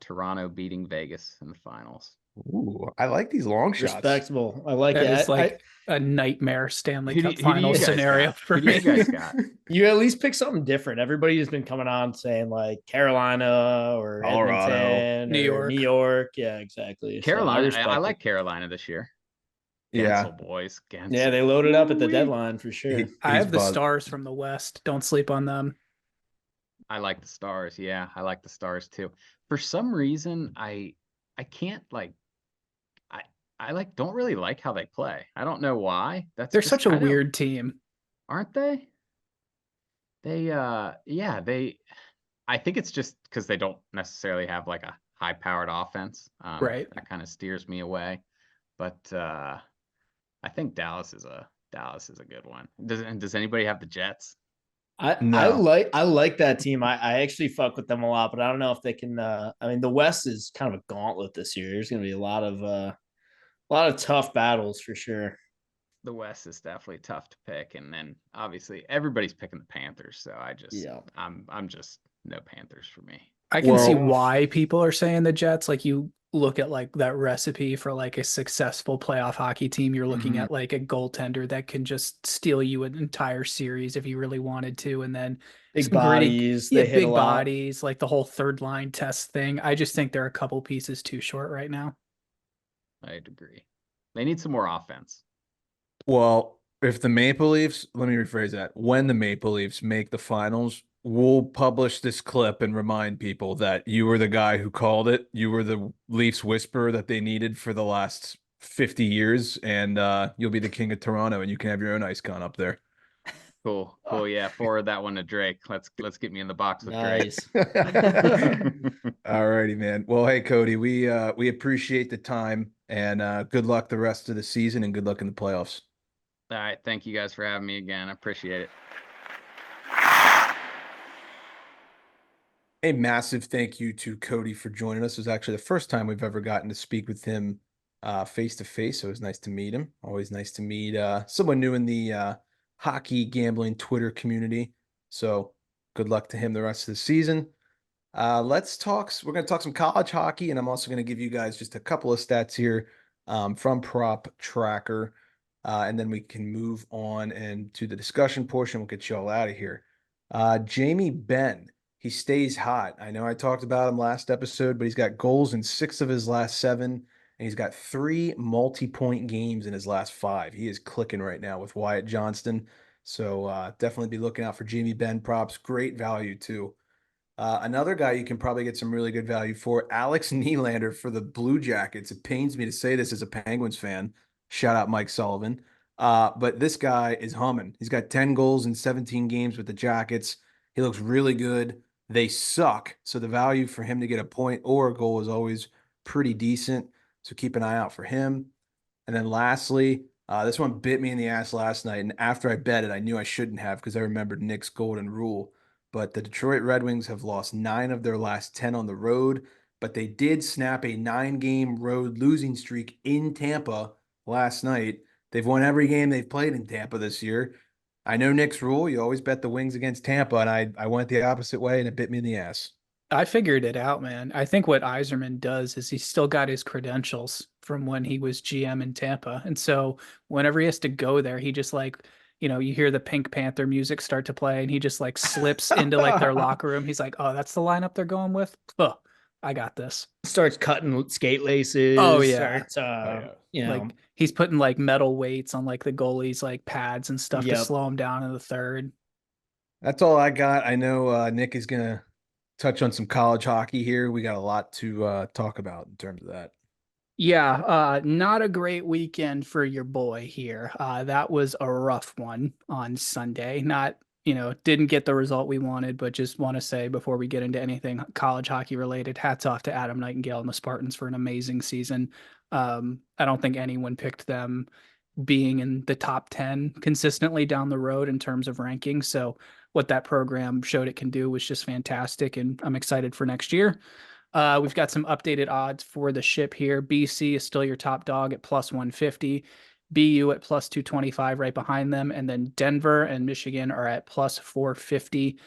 Toronto beating Vegas in the finals. Ooh, I like these long shots. Respectable. I like That is it. like a nightmare Stanley Cup Who do you final guys scenario got? for Who do you me. guys got? You at least pick something different. Everybody has been coming on saying like Carolina or Colorado. Edmonton New or New York. York. Yeah, exactly. So I Carolina. I respect it. like Carolina this year. Yeah, Gensel boys. Yeah, they Gensel. loaded up at the Woo-wee. deadline for sure. I he's have the buzzed. Stars from the West. Don't sleep on them. I like the Stars. Yeah, I like the Stars too. For some reason, I can't like I I like don't really like how they play. I don't know why. That's They're just such a kind of weird team. aren't they? They yeah, I think it's just because they don't necessarily have like a high powered offense. Right. That kind of steers me away. But I think Dallas is a good one. Does anybody have the Jets? No. I like that team. I actually fuck with them a lot, but I don't know if they can I mean the West is kind of a gauntlet this year. There's gonna be a lot of tough battles for sure. The West is definitely tough to pick, and then obviously everybody's picking the Panthers, so Yeah. I'm just no Panthers for me. I can see Well, why people are saying the Jets. Like you look at like that recipe for like a successful playoff hockey team, you're looking mhm. at like a goaltender that can just steal you an entire series if he really wanted to, and then Big some gritty, bodies, yeah, they hit a big lot. bodies, like the whole third line test thing. I just think they're a couple pieces too short right now. I'd agree. They need some more offense. Well, if the Maple Leafs, let me rephrase that. When the Maple Leafs make the finals, we'll publish this clip and remind people that you were the guy who called it. You were the Leafs whisperer that they needed for the last 50 years, and you'll be the king of Toronto, and you can have your own IceCon up there. Cool, cool. Yeah, forward that one to Drake. Let's get me in the box with Drake. Nice. All righty, man. Well, hey, Cody, we appreciate the time, and good luck the rest of the season, and good luck in the playoffs. All right, thank you guys for having me again. I appreciate it. A massive thank you to Cody for joining us. It was actually the first time we've ever gotten to speak with him face to face. So it was nice to meet him. Always nice to meet someone new in the hockey gambling Twitter community. So good luck to him the rest of the season. Let's talk. We're going to talk some college hockey, and I'm also going to give you guys just a couple of stats here from Prop Tracker, and then we can move on and to the discussion portion. We'll get you all out of here. Jamie Benn, he stays hot. I know I talked about him last episode, but he's got goals in 6 of his last 7, and he's got 3 multi-point games in his last 5. He is clicking right now with Wyatt Johnston. So definitely be looking out for Jamie Benn props. Great value too. Another guy you can probably get some really good value for, Alex Nylander for the Blue Jackets. It pains me to say this as a Penguins fan. Shout out Mike Sullivan. But this guy is humming. He's got 10 goals in 17 games with the Jackets. He looks really good. They suck. So the value for him to get a point or a goal is always pretty decent. So keep an eye out for him. And then lastly, this one bit me in the ass last night. And after I bet it, I knew I shouldn't have because I remembered Nick's golden rule. But the Detroit Red Wings have lost 9 of their last 10 on the road. but they did snap a 9-game road losing streak in Tampa last night. They've won every game they've played in Tampa this year. I know Nick's rule. You always bet the Wings against Tampa, and I went the opposite way, and it bit me in the ass. I figured it out, man. I think what Yzerman does is he's still got his credentials from when he was GM in Tampa. And so whenever he has to go there, he just like, you hear the Pink Panther music start to play and he just like slips into like their locker room. He's like, oh, that's the lineup they're going with. Oh, I got this. Starts cutting skate laces. Oh, yeah. Starts, Like he's putting like metal weights on like the goalies, like pads and stuff to slow him down in the third. That's all I got. I know Nick is going to touch on some college hockey here. We got a lot to talk about in terms of that. Yeah, not a great weekend for your boy here. That was a rough one on Sunday. Not, didn't get the result we wanted, but just want to say before we get into anything college hockey related, hats off to Adam Nightingale and the Spartans for an amazing season. I don't think anyone picked them being in the top 10 consistently down the road in terms of rankings. So what that program showed it can do was just fantastic, and I'm excited for next year. We've got some updated odds for the ship here. BC is still your top dog at plus 150. BU at plus 225 right behind them. And then Denver and Michigan are at plus 450.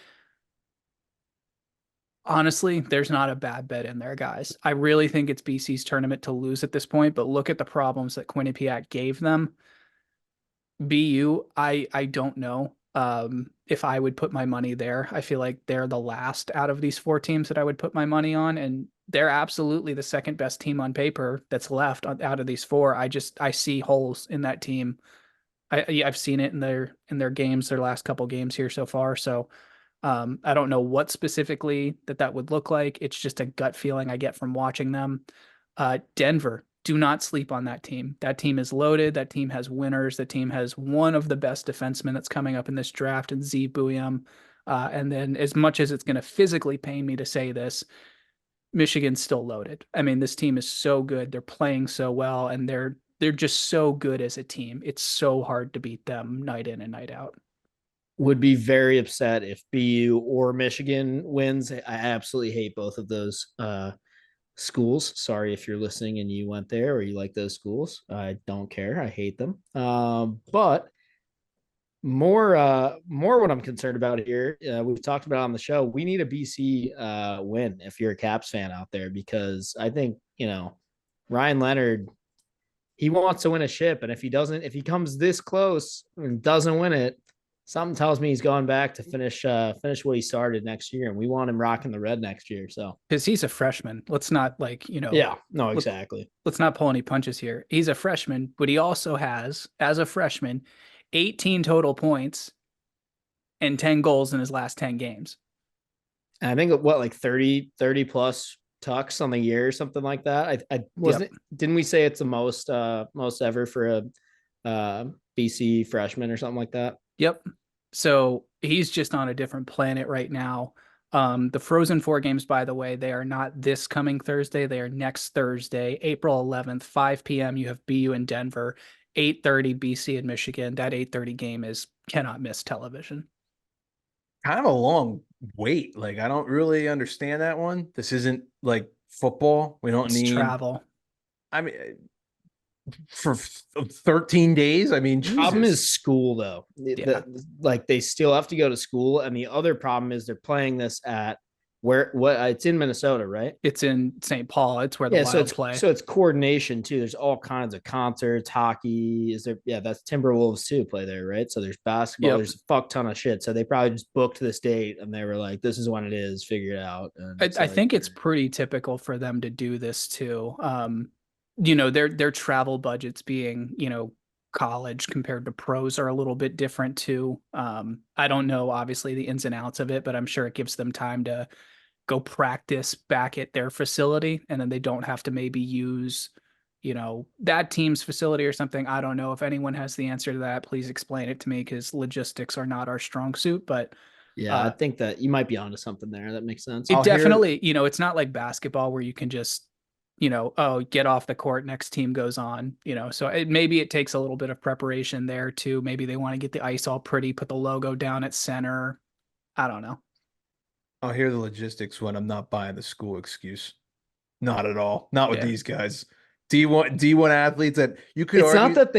Honestly, there's not a bad bet in there, guys. I really think it's BC's tournament to lose at this point, but look at the problems that Quinnipiac gave them. BU, I don't know if I would put my money there. I feel like they're the last out of these 4 teams that I would put my money on, and they're absolutely the second best team on paper that's left out of these 4. I see holes in that team. I've seen it in their games, their last couple games here so far. So I don't know what specifically that would look like. It's just a gut feeling I get from watching them. Denver, do not sleep on that team. That team is loaded. That team has winners. That team has one of the best defensemen that's coming up in this draft, and Z Booyam. And then as much as it's going to physically pain me to say this, Michigan's still loaded. I mean, this team is so good. They're playing so well, and they're just so good as a team. It's so hard to beat them night in and night out. Would be very upset if BU or Michigan wins. I absolutely hate both of those schools. Sorry if you're listening and you went there or you like those schools. I don't care. I hate them. But more what I'm concerned about here. We've talked about on the show. We need a BC win if you're a Caps fan out there, because I think Ryan Leonard, he wants to win a ship, and if he comes this close and doesn't win it, something tells me he's going back to finish what he started next year, and we want him rocking the red next year. So because he's a freshman, let's not exactly. Let's not pull any punches here. He's a freshman, but he also has, as a freshman, 18 total points and 10 goals in his last 10 games. And I think like 30 plus tucks on the year or something like that. I wasn't. Yep. Didn't we say it's the most ever for a BC freshman or something like that? Yep. So he's just on a different planet right now. The Frozen Four games, by the way, they are not this coming Thursday. They are next Thursday, April 11th, 5 p.m. You have BU in Denver, 8:30 BC in Michigan. That 8:30 game is cannot miss television. Kind of a long wait. Like, I don't really understand that one. This isn't like football. We don't need travel. I mean, for 13 days. I mean, problem is school though. Yeah. Like they still have to go to school, and the other problem is they're playing this at it's in Minnesota, right? It's in St. Paul. It's where the Wild play. So it's coordination too. There's all kinds of concerts, hockey. Is there? Yeah, that's Timberwolves too play there, right? So there's basketball. Yep. There's a fuck ton of shit. So they probably just booked this date and they were like, "This is when it is. Figure it out." And I think it's pretty typical for them to do this too. Their travel budgets being, college compared to pros are a little bit different too. I don't know, obviously, the ins and outs of it, but I'm sure it gives them time to go practice back at their facility, and then they don't have to maybe use, that team's facility or something. I don't know. If anyone has the answer to that, please explain it to me, because logistics are not our strong suit. But yeah, I think that you might be onto something there. That makes sense. It definitely, it's not like basketball where you can just, get off the court, next team goes on, so maybe it takes a little bit of preparation there too. Maybe they want to get the ice all pretty, put the logo down at center. I don't know. I'll hear the logistics when I'm not buying the school excuse. Not at all. Not with Yeah. these guys. D1 athletes that you could It's argue. not that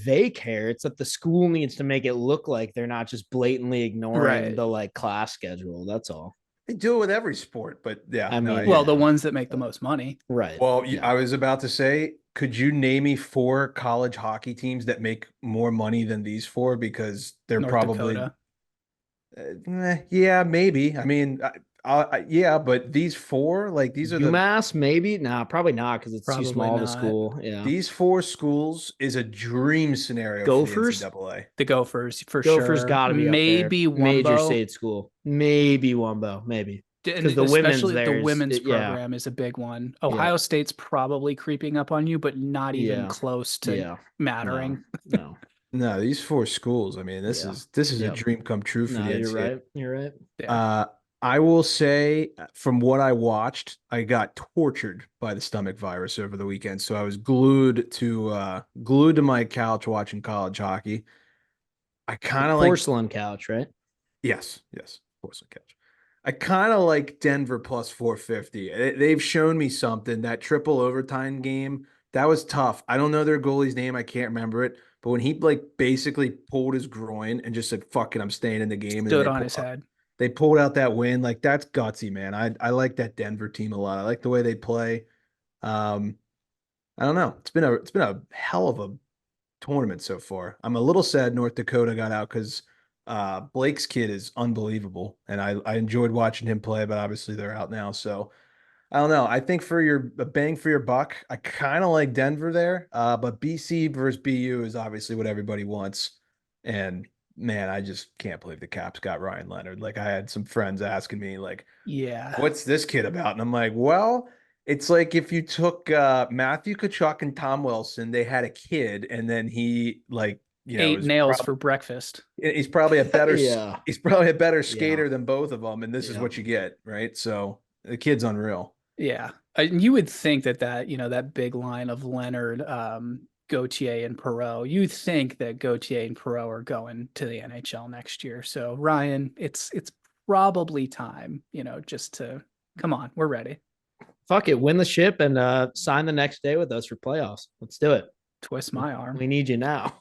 they care. It's that the school needs to make it look like they're not just blatantly ignoring Right. the like class schedule. That's all. They do it with every sport, but yeah, I no, mean, I Well, hear the you. ones that make the most money. Right. Well, Yeah. I was about to say, could you name me 4 college hockey teams that make more money than these 4? Because they're North probably, Dakota. yeah, maybe. I mean, yeah, but these 4, like UMass, maybe? Nah, probably not because it's too Probably small of a not. school. Yeah. these 4 schools is a dream scenario for the Gophers? NCAA. The Gophers for Gophers sure. got to be up there. Maybe Major Wumbo. state school. Maybe Wumbo. Maybe. And Because the women's especially the there is, women's yeah. program is a big one. Yeah. Ohio State's probably creeping up on you, but not even Yeah. close to Yeah. mattering. No. No, these 4 schools, I mean, Yeah. this is a Yep. dream come true for No, the you're NCAA. right. You're right. Yeah. I will say from what I watched, I got tortured by the stomach virus over the weekend. So I was glued to my couch watching college hockey. I kind of like Porcelain couch, right? yes, of course I catch. I kind of like Denver plus 450. They've shown me something. That triple overtime game, that was tough. I don't know their goalie's name. I can't remember it. But when he like basically pulled his groin and just said, "Fuck it, I'm staying in the game," and then Stood on his head. they pulled out that win. Like that's gutsy, man. I like that Denver team a lot. I like the way they play. Um, I don't know. It's been a hell of a tournament so far. I'm a little sad North Dakota got out because Blake's kid is unbelievable, and I enjoyed watching him play. But obviously they're out now, so I don't know. I think for your a bang for your buck, I kind of like Denver there. But BC versus BU is obviously what everybody wants. And man, I just can't believe the Caps got Ryan Leonard. Like I had some friends asking me, like, Yeah. what's this kid about? And I'm like, well, it's like if you took Matthew Kachuk and Tom Wilson, they had a kid, and then he like, Ate is nails for breakfast. he's probably a better Yeah. he's probably a better Yeah. skater than both of them, and this is Yeah. what you get, right? So the kid's unreal. Yeah. You would think that big line of Leonard, Gauthier and Perot, you think that Gauthier and Perot are going to the NHL next year. So Ryan, it's probably time, just to come on, we're ready. Fuck it. Win the ship and sign the next day with us for playoffs. Let's do it. Twist my arm. We need you now.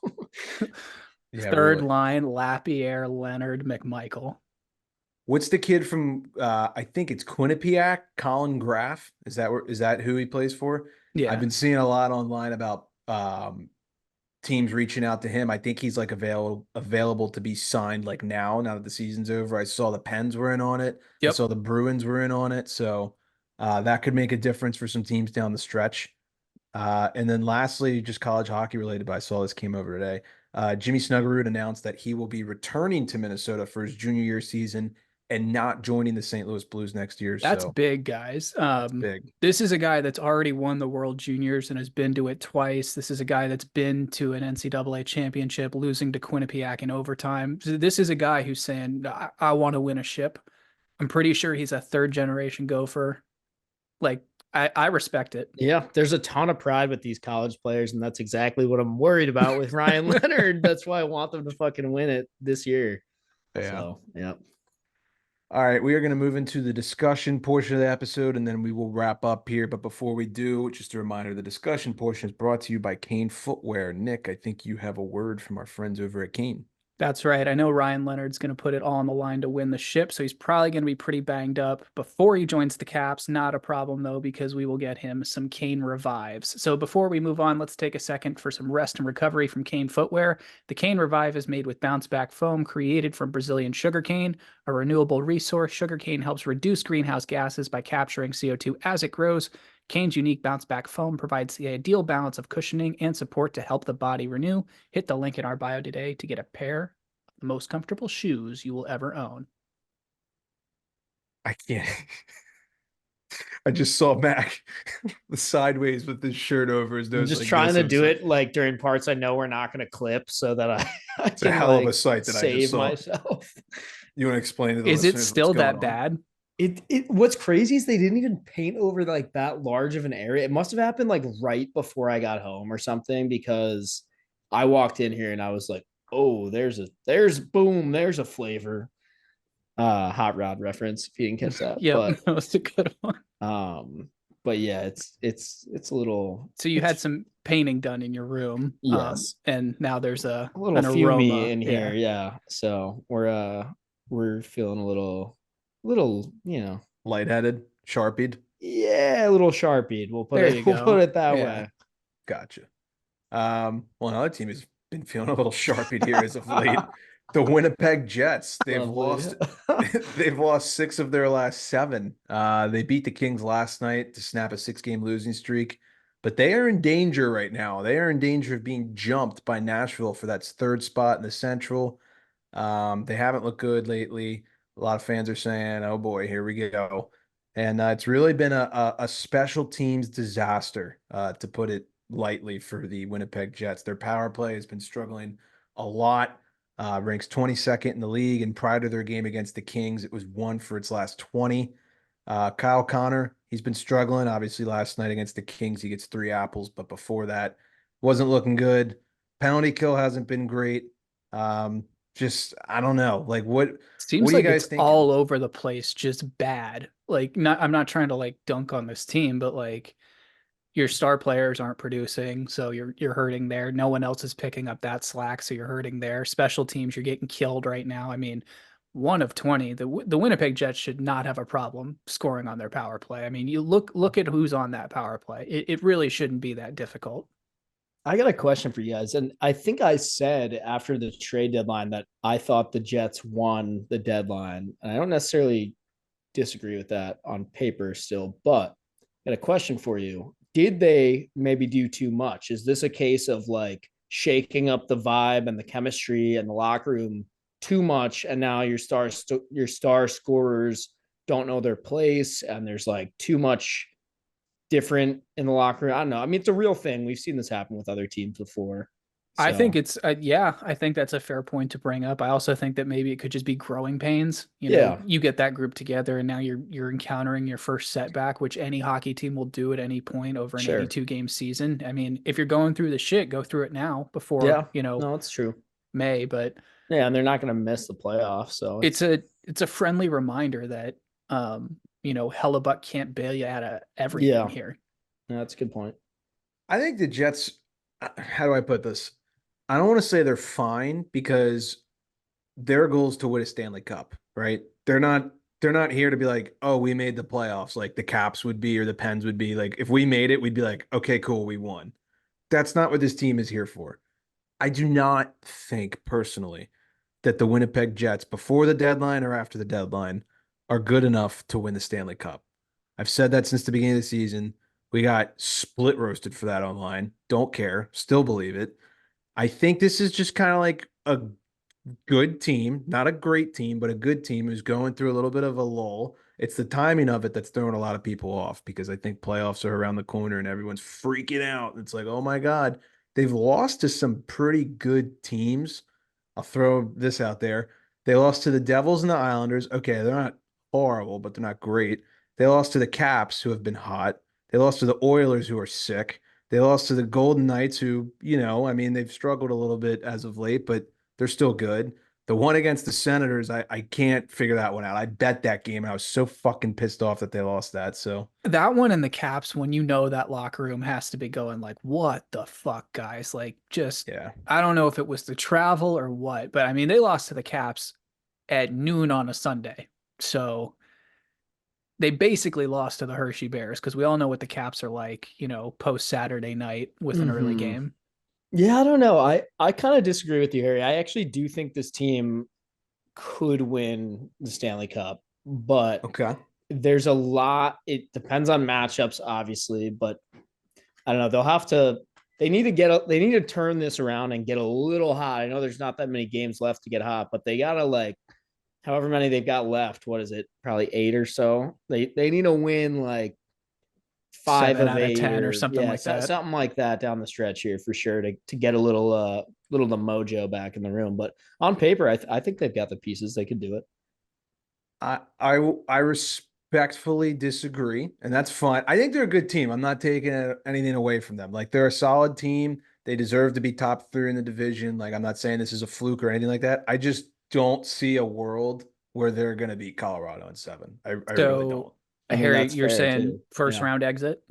Yeah, Third really. line, Lapierre, Leonard, McMichael. What's the kid from I think it's Quinnipiac, Colin Graff? Is that who he plays for? Yeah. I've been seeing a lot online about teams reaching out to him. I think he's like available to be signed like now that the season's over. I saw the Pens were in on it. I Yep. saw the Bruins were in on it. So that could make a difference for some teams down the stretch. And then lastly, just college hockey related, but I saw this came over today. Jimmy Snuggerud announced that he will be returning to Minnesota for his junior year season and not joining the St. Louis Blues next year. That's So big, guys. big. This is a guy that's already won the World Juniors and has been to it twice. This is a guy that's been to an NCAA championship, losing to Quinnipiac in overtime. So this is a guy who's saying, I want to win a ship. I'm pretty sure he's a third generation Gopher. Like, I respect it. Yeah, there's a ton of pride with these college players, and that's exactly what I'm worried about with Ryan Leonard. That's why I want them to fucking win it this year. Yeah. So, yeah. All right, we are going to move into the discussion portion of the episode, and then we will wrap up here. But before we do, just a reminder, the discussion portion is brought to you by Kane Footwear. Nick, I think you have a word from our friends over at Kane. That's right. I know Ryan Leonard's going to put it all on the line to win the ship, so he's probably going to be pretty banged up before he joins the Caps. Not a problem, though, because we will get him some Kane Revives. So before we move on, let's take a second for some rest and recovery from Kane Footwear. The Kane Revive is made with bounce-back foam created from Brazilian sugarcane, a renewable resource. Sugarcane helps reduce greenhouse gases by capturing CO2 as it grows. Kane's unique bounce-back foam provides the ideal balance of cushioning and support to help the body renew. Hit the link in our bio today to get a pair of the most comfortable shoes you will ever own. I can't. I just saw Mac sideways with his shirt over his nose. I'm just like trying this. to do it like during parts I know we're not going to clip so that I It's a can hell of a like, sight that I just save saw. myself. You want to explain to the Is it listeners still what's that going on? bad? It what's crazy is they didn't even paint over like that large of an area. It must have happened like right before I got home or something, because I walked in here and I was like, oh, there's a flavor. Hot rod reference if you didn't catch that. Yep, But that was a good one. but yeah, it's a little. So you had It's some painting done in your room. yes, And now there's a little an fumey aroma. in here. Yeah, so we're feeling a little Lightheaded, sharpied. yeah, a little sharpied. We'll put There it you we'll put go. it that Yeah. way. Gotcha. Well, another team has been feeling a little sharpied here as of late. The Winnipeg Jets. They've Lovely. lost they've lost 6 of their last 7. They beat the Kings last night to snap a 6-game losing streak, but they are in danger right now. They are in danger of being jumped by Nashville for that 3rd spot in the Central. They haven't looked good lately. A lot of fans are saying, "Oh boy, here we go." And it's really been a special teams disaster, to put it lightly, for the Winnipeg Jets. Their power play has been struggling a lot. Ranks 22nd in the league, and prior to their game against the Kings, it was 1 for its last 20. Kyle Connor, he's been struggling. Obviously, last night against the Kings, he gets 3 apples, but before that, wasn't looking good. Penalty kill hasn't been great. Just I don't know. Like what Seems are you like it's guys thinking? all over the place, just bad. Like, I'm not trying to like dunk on this team, but like your star players aren't producing, so you're hurting there. No one else is picking up that slack, so you're hurting there. Special teams, you're getting killed right now. I mean, 1 of 20. The Winnipeg Jets should not have a problem scoring on their power play. I mean, you look at who's on that power play. It really shouldn't be that difficult. I got a question for you guys. And I think I said after the trade deadline that I thought the Jets won the deadline. And I don't necessarily disagree with that on paper still, but I got a question for you. Did they maybe do too much? Is this a case of like shaking up the vibe and the chemistry and the locker room too much? And now your star scorers don't know their place and there's like too much different in the locker room. I don't know. I mean, it's a real thing. We've seen this happen with other teams before. I think So it's yeah, I think that's a fair point to bring up. I also think that maybe it could just be growing pains. You know, yeah, you get that group together and now you're encountering your first setback, which any hockey team will do at any point over an sure. 82 game season. I mean, if you're going through the shit, go through it now before, Yeah, no, it's true. May, but Yeah, and they're not going to miss the playoffs. So it's a friendly reminder that Hellebuck can't bail you out of everything yeah, here. that's a good point. I think the Jets, how do I put this? I don't want to say they're fine because their goal is to win a Stanley Cup, right? They're not here to be like, oh, we made the playoffs, like the Caps would be or the Pens would be. Like if we made it, we'd be like, okay, cool, we won. That's not what this team is here for. I do not think personally that the Winnipeg Jets, before the deadline or after the deadline, are good enough to win the Stanley Cup. I've said that since the beginning of the season. We got split roasted for that online. Don't care. Still believe it. I think this is just kind of like a good team, not a great team, but a good team who's going through a little bit of a lull. It's the timing of it that's throwing a lot of people off because I think playoffs are around the corner and everyone's freaking out. It's like, oh my God, they've lost to some pretty good teams. I'll throw this out there. They lost to the Devils and the Islanders. Okay, they're not horrible, but they're not great. They lost to the Caps, who have been hot. They lost to the Oilers, who are sick. They lost to the Golden Knights, who, I mean, they've struggled a little bit as of late, but they're still good. The one against the Senators, I can't figure that one out. I bet that game, and I was so fucking pissed off that they lost that. So That one and the Caps, when that locker room has to be going like, what the fuck, guys? Like, just, yeah, I don't know if it was the travel or what, but I mean, they lost to the Caps at noon on a Sunday. So they basically lost to the Hershey Bears because we all know what the Caps are like, post Saturday night with an early Hmm. game. Yeah, I don't know. I kind of disagree with you, Harry. I actually do think this team could win the Stanley Cup, but okay. there's a lot. It depends on matchups, obviously, but I don't know. They need to turn this around and get a little hot. I know there's not that many games left to get hot, but they gotta like however many they've got left. What is it? Probably 8 or so. They need to win like 5 7 of out of 8 10 or or something yeah, like that. something like that down the stretch here for sure to get a little the mojo back in the room. But on paper, I think they've got the pieces. They could do it. I respectfully disagree, and that's fine. I think they're a good team. I'm not taking anything away from them. Like they're a solid team. They deserve to be top 3 in the division. Like I'm not saying this is a fluke or anything like that. I just don't see a world where they're going to beat Colorado in 7. I really So don't. I mean, Harry, that's you're fair saying too. first Yeah. round exit?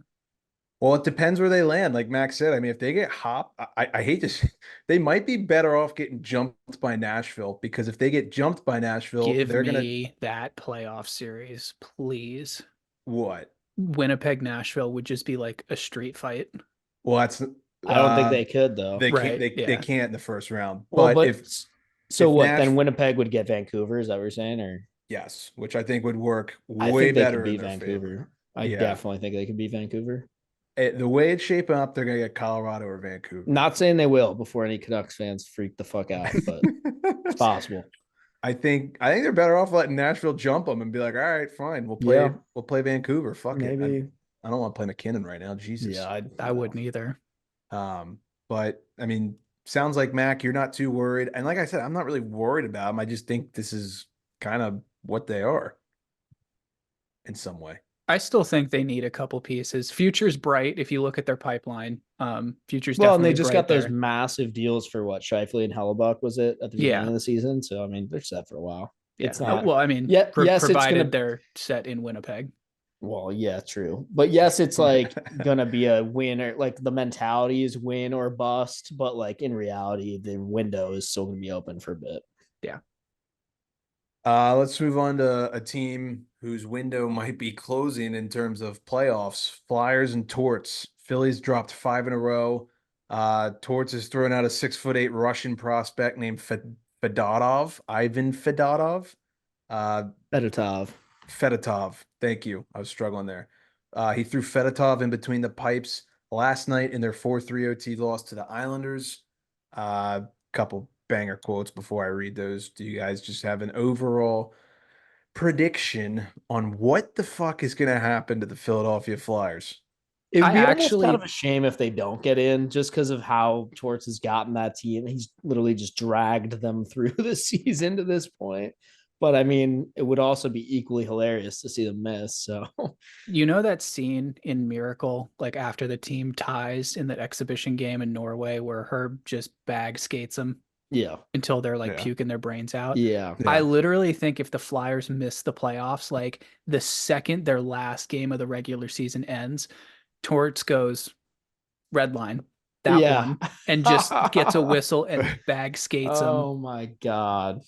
Well, it depends where they land. Like Max said, I mean, if they get hopped, I hate this. They might be better off getting jumped by Nashville because if they get jumped by Nashville, Give they're gonna me that playoff series, please. what? Winnipeg, Nashville would just be like a street fight. Well, that's I don't think they could though. they can't Right, they yeah. can't in the first round. Well, But but so if what? Nash Then Winnipeg would get Vancouver. Is that what you're saying? Or yes, which I think would work I way think they could better in beat their favor. Vancouver. I Yeah. definitely think they could beat Vancouver. The way it's shaping up, they're gonna get Colorado or Vancouver. Not saying they will before any Canucks fans freak the fuck out, but it's possible. I think they're better off letting Nashville jump them and be like, all right, fine, Yeah. we'll play Vancouver. Fuck it. Maybe. I don't want to play McKinnon right now. Jesus. Yeah, I wouldn't either. But I mean, sounds like Mac, you're not too worried. And like I said, I'm not really worried about them. I just think this is kind of what they are in some way. I still think they need a couple pieces. Future's bright if you look at their pipeline. Future's Well, and definitely they just bright got those there. massive deals for what Shifley and Hellebuck was it at the beginning Yeah. of the season. So I mean, they're set for a while. Yeah. It's not. Well, I mean, Yeah, yes, it's provided gonna. they're set in Winnipeg. Well, yeah, true. But yes, it's like gonna be a win or like the mentality is win or bust. But like in reality, the window is still gonna be open for a bit. Yeah. Let's move on to a team whose window might be closing in terms of playoffs. Flyers and Torts. Phillies dropped 5 in a row. Torts is throwing out a 6'8" Russian prospect named Fedotov, Ivan Fedotov. Fedotov. Fedotov. Thank you. I was struggling there. He threw Fedotov in between the pipes last night in their 4-3 OT loss to the Islanders. Couple banger quotes before I read those. Do you guys just have an overall prediction on what the fuck is going to happen to the Philadelphia Flyers? It would I be almost actually- kind of a shame if they don't get in just because of how Torts has gotten that team. He's literally just dragged them through the season to this point. But I mean, it would also be equally hilarious to see them miss. So You know that scene in Miracle, like after the team ties in that exhibition game in Norway where Herb just bag skates them yeah. until they're like Yeah. puking their brains out? Yeah. I literally think if the Flyers miss the playoffs, like the second their last game of the regular season ends, Torts goes red line, that one, and just gets a whistle and bag skates them. Oh my God.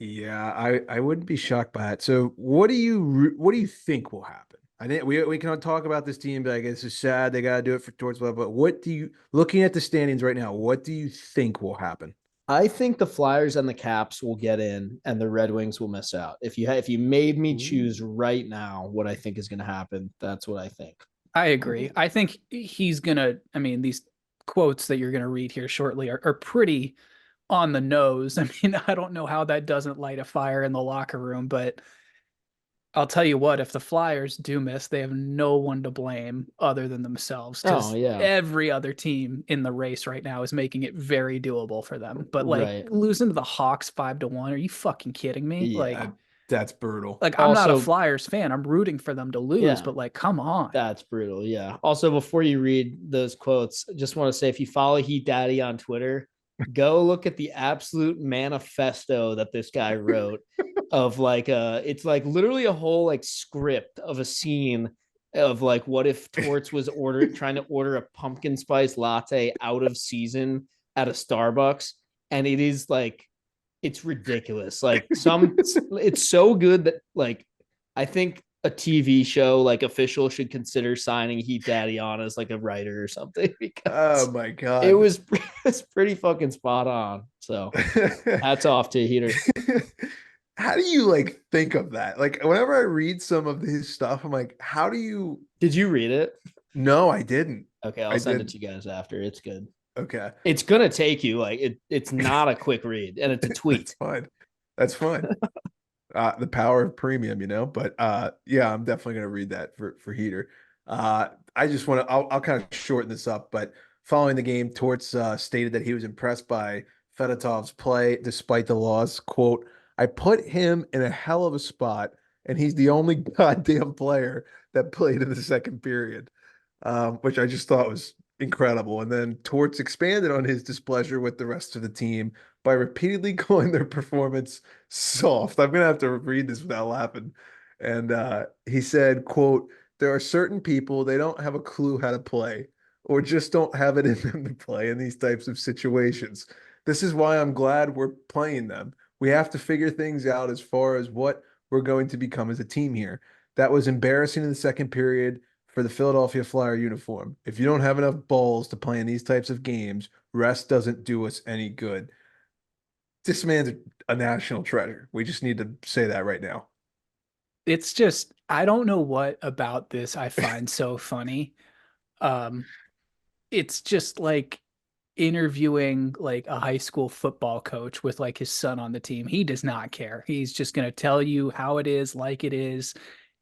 Yeah, I wouldn't be shocked by that. So what do you think will happen? I think we can talk about this team, but I guess it's sad they got to do it for Torts. But what do you, looking at the standings right now, what do you think will happen? I think the Flyers and the Caps will get in and the Red Wings will miss out. If you made me choose right now what I think is going to happen, that's what I think. I agree. I think he's gonna. I mean, these quotes that you're gonna read here shortly are pretty on the nose. I mean, I don't know how that doesn't light a fire in the locker room, but I'll tell you what, if the Flyers do miss, they have no one to blame other than themselves. Oh, yeah. Every other team in the race right now is making it very doable for them. But like Right. losing to the Hawks 5-1, are you fucking kidding me? Yeah. Like That's brutal. I'm not a Also- Flyers fan. I'm rooting for them to lose, Yeah. but like, come on. That's brutal. Yeah. Also, before you read those quotes, just want to say if you follow Heat Daddy on Twitter, go look at the absolute manifesto that this guy wrote of like it's like literally a whole like script of a scene of like what if Torts was trying to order a pumpkin spice latte out of season at a Starbucks, and it is like it's ridiculous. Like it's so good that like I think a TV show like official should consider signing Heat Daddy on as like a writer or something because Oh my God. it was it's pretty fucking spot on. So hats off to Heater. How do you like think of that? Like whenever I read some of his stuff, I'm like, how do you? Did you read it? No, I didn't. Okay, I I'll send it didn't. to you guys after. It's good. Okay. It's gonna take you like it's not a quick read and it's a tweet. That's fine. That's fine. The power of premium, but yeah, I'm definitely gonna read that for Heater. I just want to I'll kind of shorten this up, but following the game, Torts stated that he was impressed by Fedotov's play despite the loss. Quote, I put him in a hell of a spot, and he's the only goddamn player that played in the second period, which I just thought was incredible. And then Torts expanded on his displeasure with the rest of the team by repeatedly calling their performance soft. I'm going to have to read this without laughing. And he said, quote, there are certain people, they don't have a clue how to play or just don't have it in them to play in these types of situations. This is why I'm glad we're playing them. We have to figure things out as far as what we're going to become as a team here. That was embarrassing in the second period for the Philadelphia Flyer uniform. If you don't have enough balls to play in these types of games, rest doesn't do us any good. This man's a national treasure. We just need to say that right now. It's just, I don't know what about this I find so funny. Um, it's just like interviewing like a high school football coach with like his son on the team. He does not care. He's just going to tell you how it is, like it is.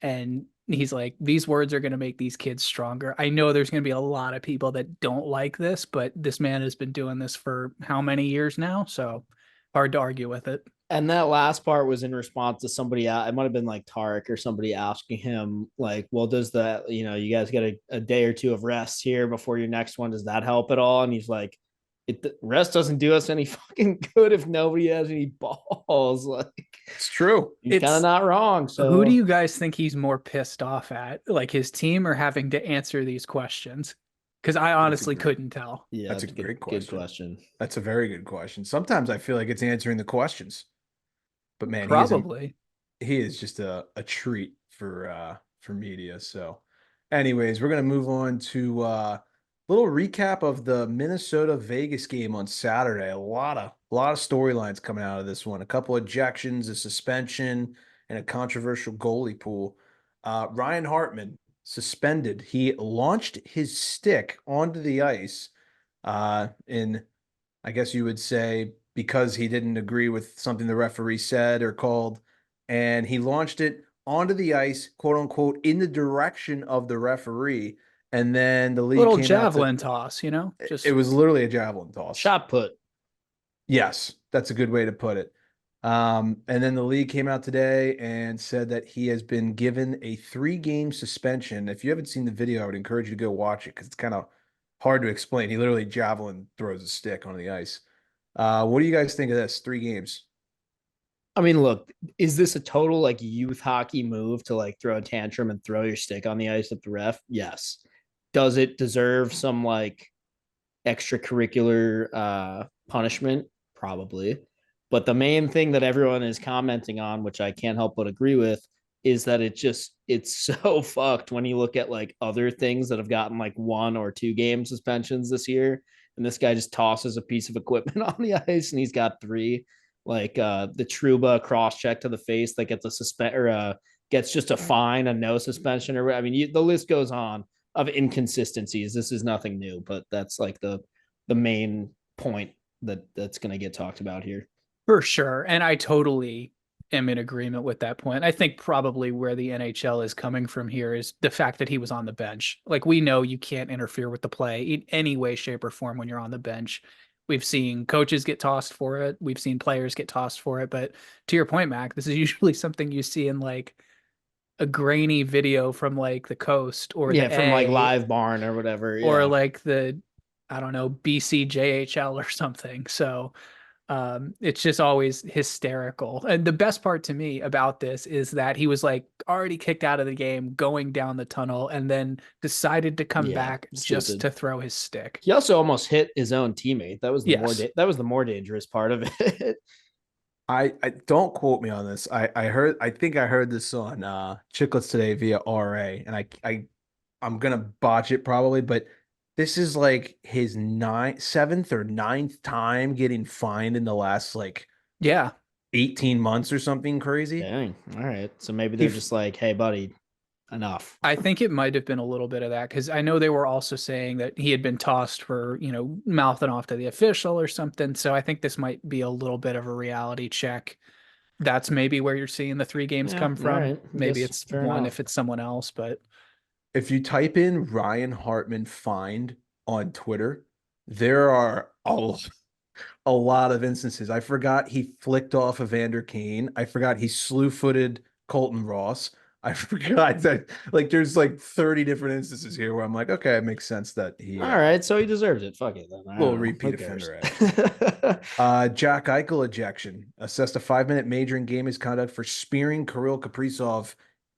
And he's like, these words are going to make these kids stronger. I know there's going to be a lot of people that don't like this, but this man has been doing this for how many years now? So hard to argue with it. And that last part was in response to somebody out. It might have been like Tarek or somebody asking him, like, well, does that, you guys get a day or two of rest here before your next one? Does that help at all? And he's like, rest doesn't do us any fucking good if nobody has any balls. Like, It's true. he's kind of not wrong. So who do you guys think he's more pissed off at? Like his team or having to answer these questions? Because I honestly couldn't tell. Yeah, That's a great question. Good question. That's a very good question. Sometimes I feel like it's answering the questions. But man, Probably. he is just a treat for media. So anyways, we're gonna move on to little recap of the Minnesota Vegas game on Saturday. A lot of storylines coming out of this one. A couple ejections, a suspension, and a controversial goalie pool. Ryan Hartman suspended. He launched his stick onto the ice in, I guess you would say, because he didn't agree with something the referee said or called, and he launched it onto the ice, quote unquote, in the direction of the referee. And then the league Little came javelin toss, it was literally a javelin toss. Shot put. Yes, that's a good way to put it. And then the league came out today and said that he has been given a 3-game suspension. If you haven't seen the video, I would encourage you to go watch it because it's kind of hard to explain. He literally javelin throws a stick on the ice. What do you guys think of this? 3 games. I mean, look, is this a total like youth hockey move to like throw a tantrum and throw your stick on the ice at the ref? Yes. Does it deserve some like extracurricular punishment? Probably. But the main thing that everyone is commenting on, which I can't help but agree with, is that it's so fucked when you look at like other things that have gotten like 1 or 2 game suspensions this year. And this guy just tosses a piece of equipment on the ice and he's got 3. Like the Truba cross check to the face that gets a gets just a fine, a no suspension, or I mean, the list goes on of inconsistencies. This is nothing new, but that's like the main point that's going to get talked about here. For sure. And I totally am in agreement with that point. I think probably where the NHL is coming from here is the fact that he was on the bench. Like, we know you can't interfere with the play in any way, shape, or form when you're on the bench. We've seen coaches get tossed for it. We've seen players get tossed for it. But to your point, Mac, this is usually something you see in like a grainy video from like the coast or from like Live Barn or whatever. Or like the, I don't know, BCJHL or something. So it's just always hysterical. And the best part to me about this is that he was like already kicked out of the game, going down the tunnel, and then decided to come back just to throw his stick. He also almost hit his own teammate. That was the more dangerous part of it. I don't quote me on this. I think I heard this on Chicklets today via RA, and I'm gonna botch it probably, but this is like his 7th or 9th time getting fined in the last 18 months or something crazy. Dang. All right. So maybe they're just like, hey, buddy, enough. I think it might have been a little bit of that because I know they were also saying that he had been tossed for, mouthing off to the official or something. So I think this might be a little bit of a reality check. That's maybe where you're seeing the 3 games come from. Right. Maybe it's 1 if it's someone else, but if you type in Ryan Hartman fined on Twitter, there are a lot of instances. I forgot he flicked off Evander Kane. I forgot he slew-footed Colton Ross. I forgot that there's 30 different instances here where I'm like, okay, it makes sense that he. All right, so he deserves it. Fuck it then. Little repeat offender. Jack Eichel ejection assessed a 5-minute major in game misconduct for spearing Kirill Kaprizov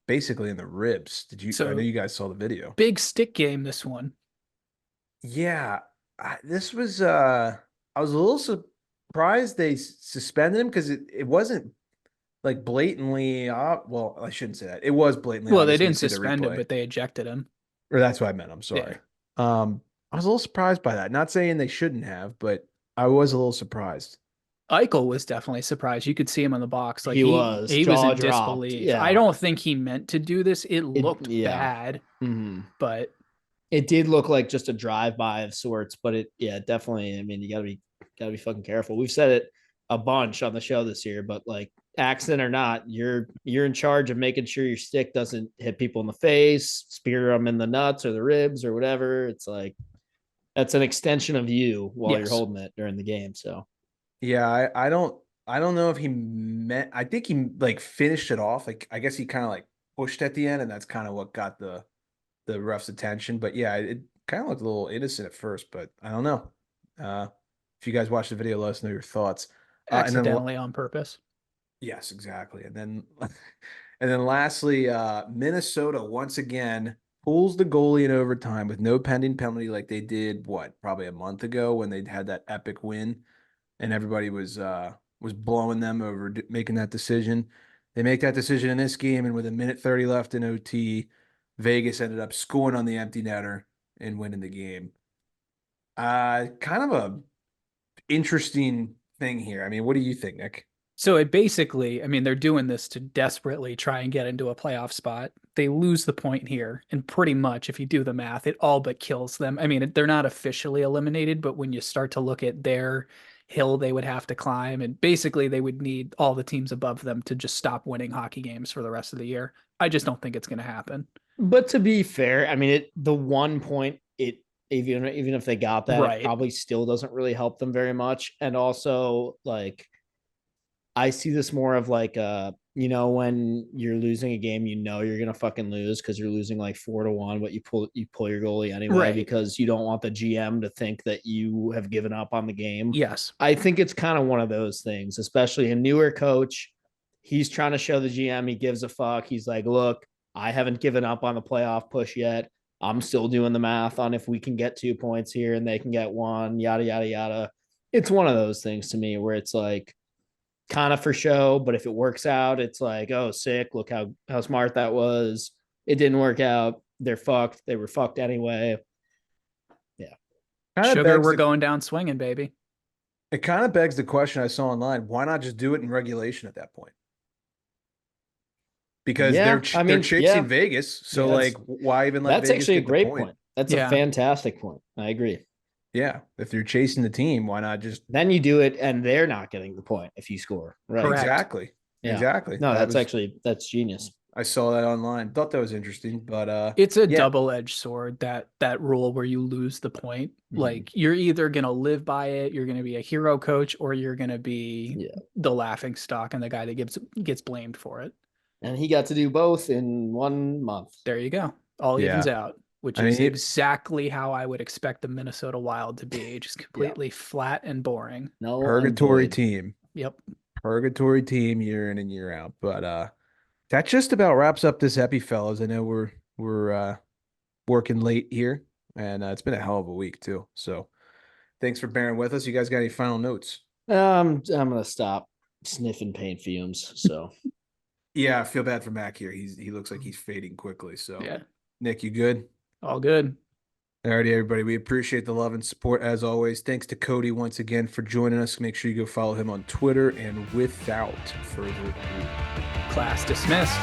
basically in the ribs. Did you? I So know you guys saw the video. big stick game, this one. Yeah, this was. I was a little surprised they suspended him because it wasn't like blatantly. Well, I shouldn't say that. It was blatantly Well, they obvious when you didn't see the suspend him, replay. but they ejected him. Or that's what I meant. I'm Yeah. sorry. I was a little surprised by that. Not saying they shouldn't have, but I was a little surprised. Eichel was definitely surprised. You could see him on the box. Like He was. he was Jaw in dropped. disbelief. Yeah. I don't think he meant to do this. It looked yeah. bad, Mhm. but It did look like just a drive-by of sorts, but definitely. I mean, you gotta be fucking careful. We've said it a bunch on the show this year, but like accident or not, you're in charge of making sure your stick doesn't hit people in the face, spear them in the nuts or the ribs or whatever. It's like that's an extension of you while you're holding it during the game. So Yeah, I don't know if he meant. I think he like finished it off. Like I guess he kind of like pushed at the end, and that's kind of what got the ref's attention. But yeah, it kind of looked a little innocent at first, but I don't know. If you guys watch the video, let us know your thoughts. And then accidentally on purpose. yes, exactly. And then and then lastly, Minnesota once again pulls the goalie in overtime with no pending penalty like they did probably a month ago when they had that epic win and everybody was blowing them over making that decision. They make that decision in this game, and with a minute 30 left in OT, Vegas ended up scoring on the empty netter and winning the game. Kind of a interesting thing here. I mean, what do you think, Nick? So it basically, I mean, they're doing this to desperately try and get into a playoff spot. They lose the point here, and pretty much, if you do the math, it all but kills them. I mean, they're not officially eliminated, but when you start to look at their hill they would have to climb, and basically they would need all the teams above them to just stop winning hockey games for the rest of the year. I just don't think it's going to happen. but to be fair, I mean, the 1 point, even if they got that, Right. it probably still doesn't really help them very much. And also, like, I see this more of like when you're losing a game, you're gonna fucking lose because you're losing like 4-1, but you pull your goalie anyway Right. because you don't want the GM to think that you have given up on the game. Yes. I think it's kind of one of those things, especially a newer coach. He's trying to show the GM he gives a fuck. He's like, look, I haven't given up on the playoff push yet. I'm still doing the math on if we can get 2 points here and they can get one, yada, yada, yada. It's one of those things to me where it's like kind of for show, but if it works out, it's like, oh, sick. Look how smart that was. It didn't work out. They're fucked. They were fucked anyway. Yeah. Sugar, we're going down swinging, baby. It kind of begs the question I saw online: why not just do it in regulation at that point? Because they're chasing Vegas, so like, why even let that's Vegas actually a get the great point? That's a fantastic point. I agree. Yeah, if you're chasing the team, why not just then you do it and they're not getting the point if you score, right? Correct. Exactly. Yeah. Exactly. No, that's genius. I saw that online. Thought that was interesting, but it's a double-edged sword, that rule where you lose the point. Mhm. Like, you're either gonna live by it, you're gonna be a hero coach, or you're gonna be the laughing stock and the guy that gets blamed for it. And he got to do both in 1 month. There you go. All evens out, which is exactly how I would expect the Minnesota Wild to be, just completely flat and boring. No purgatory team. Yep. Purgatory team year in and year out. But that just about wraps up this epi, fellas. I know we're working late here, and it's been a hell of a week too. So thanks for bearing with us. You guys got any final notes? I'm gonna stop sniffing paint fumes. So yeah, I feel bad for Mac here. He looks like he's fading quickly. So yeah, Nick, you good? All good. Alrighty, everybody. We appreciate the love and support as always. Thanks to Cody once again for joining us. Make sure you go follow him on Twitter. And without further ado, class dismissed.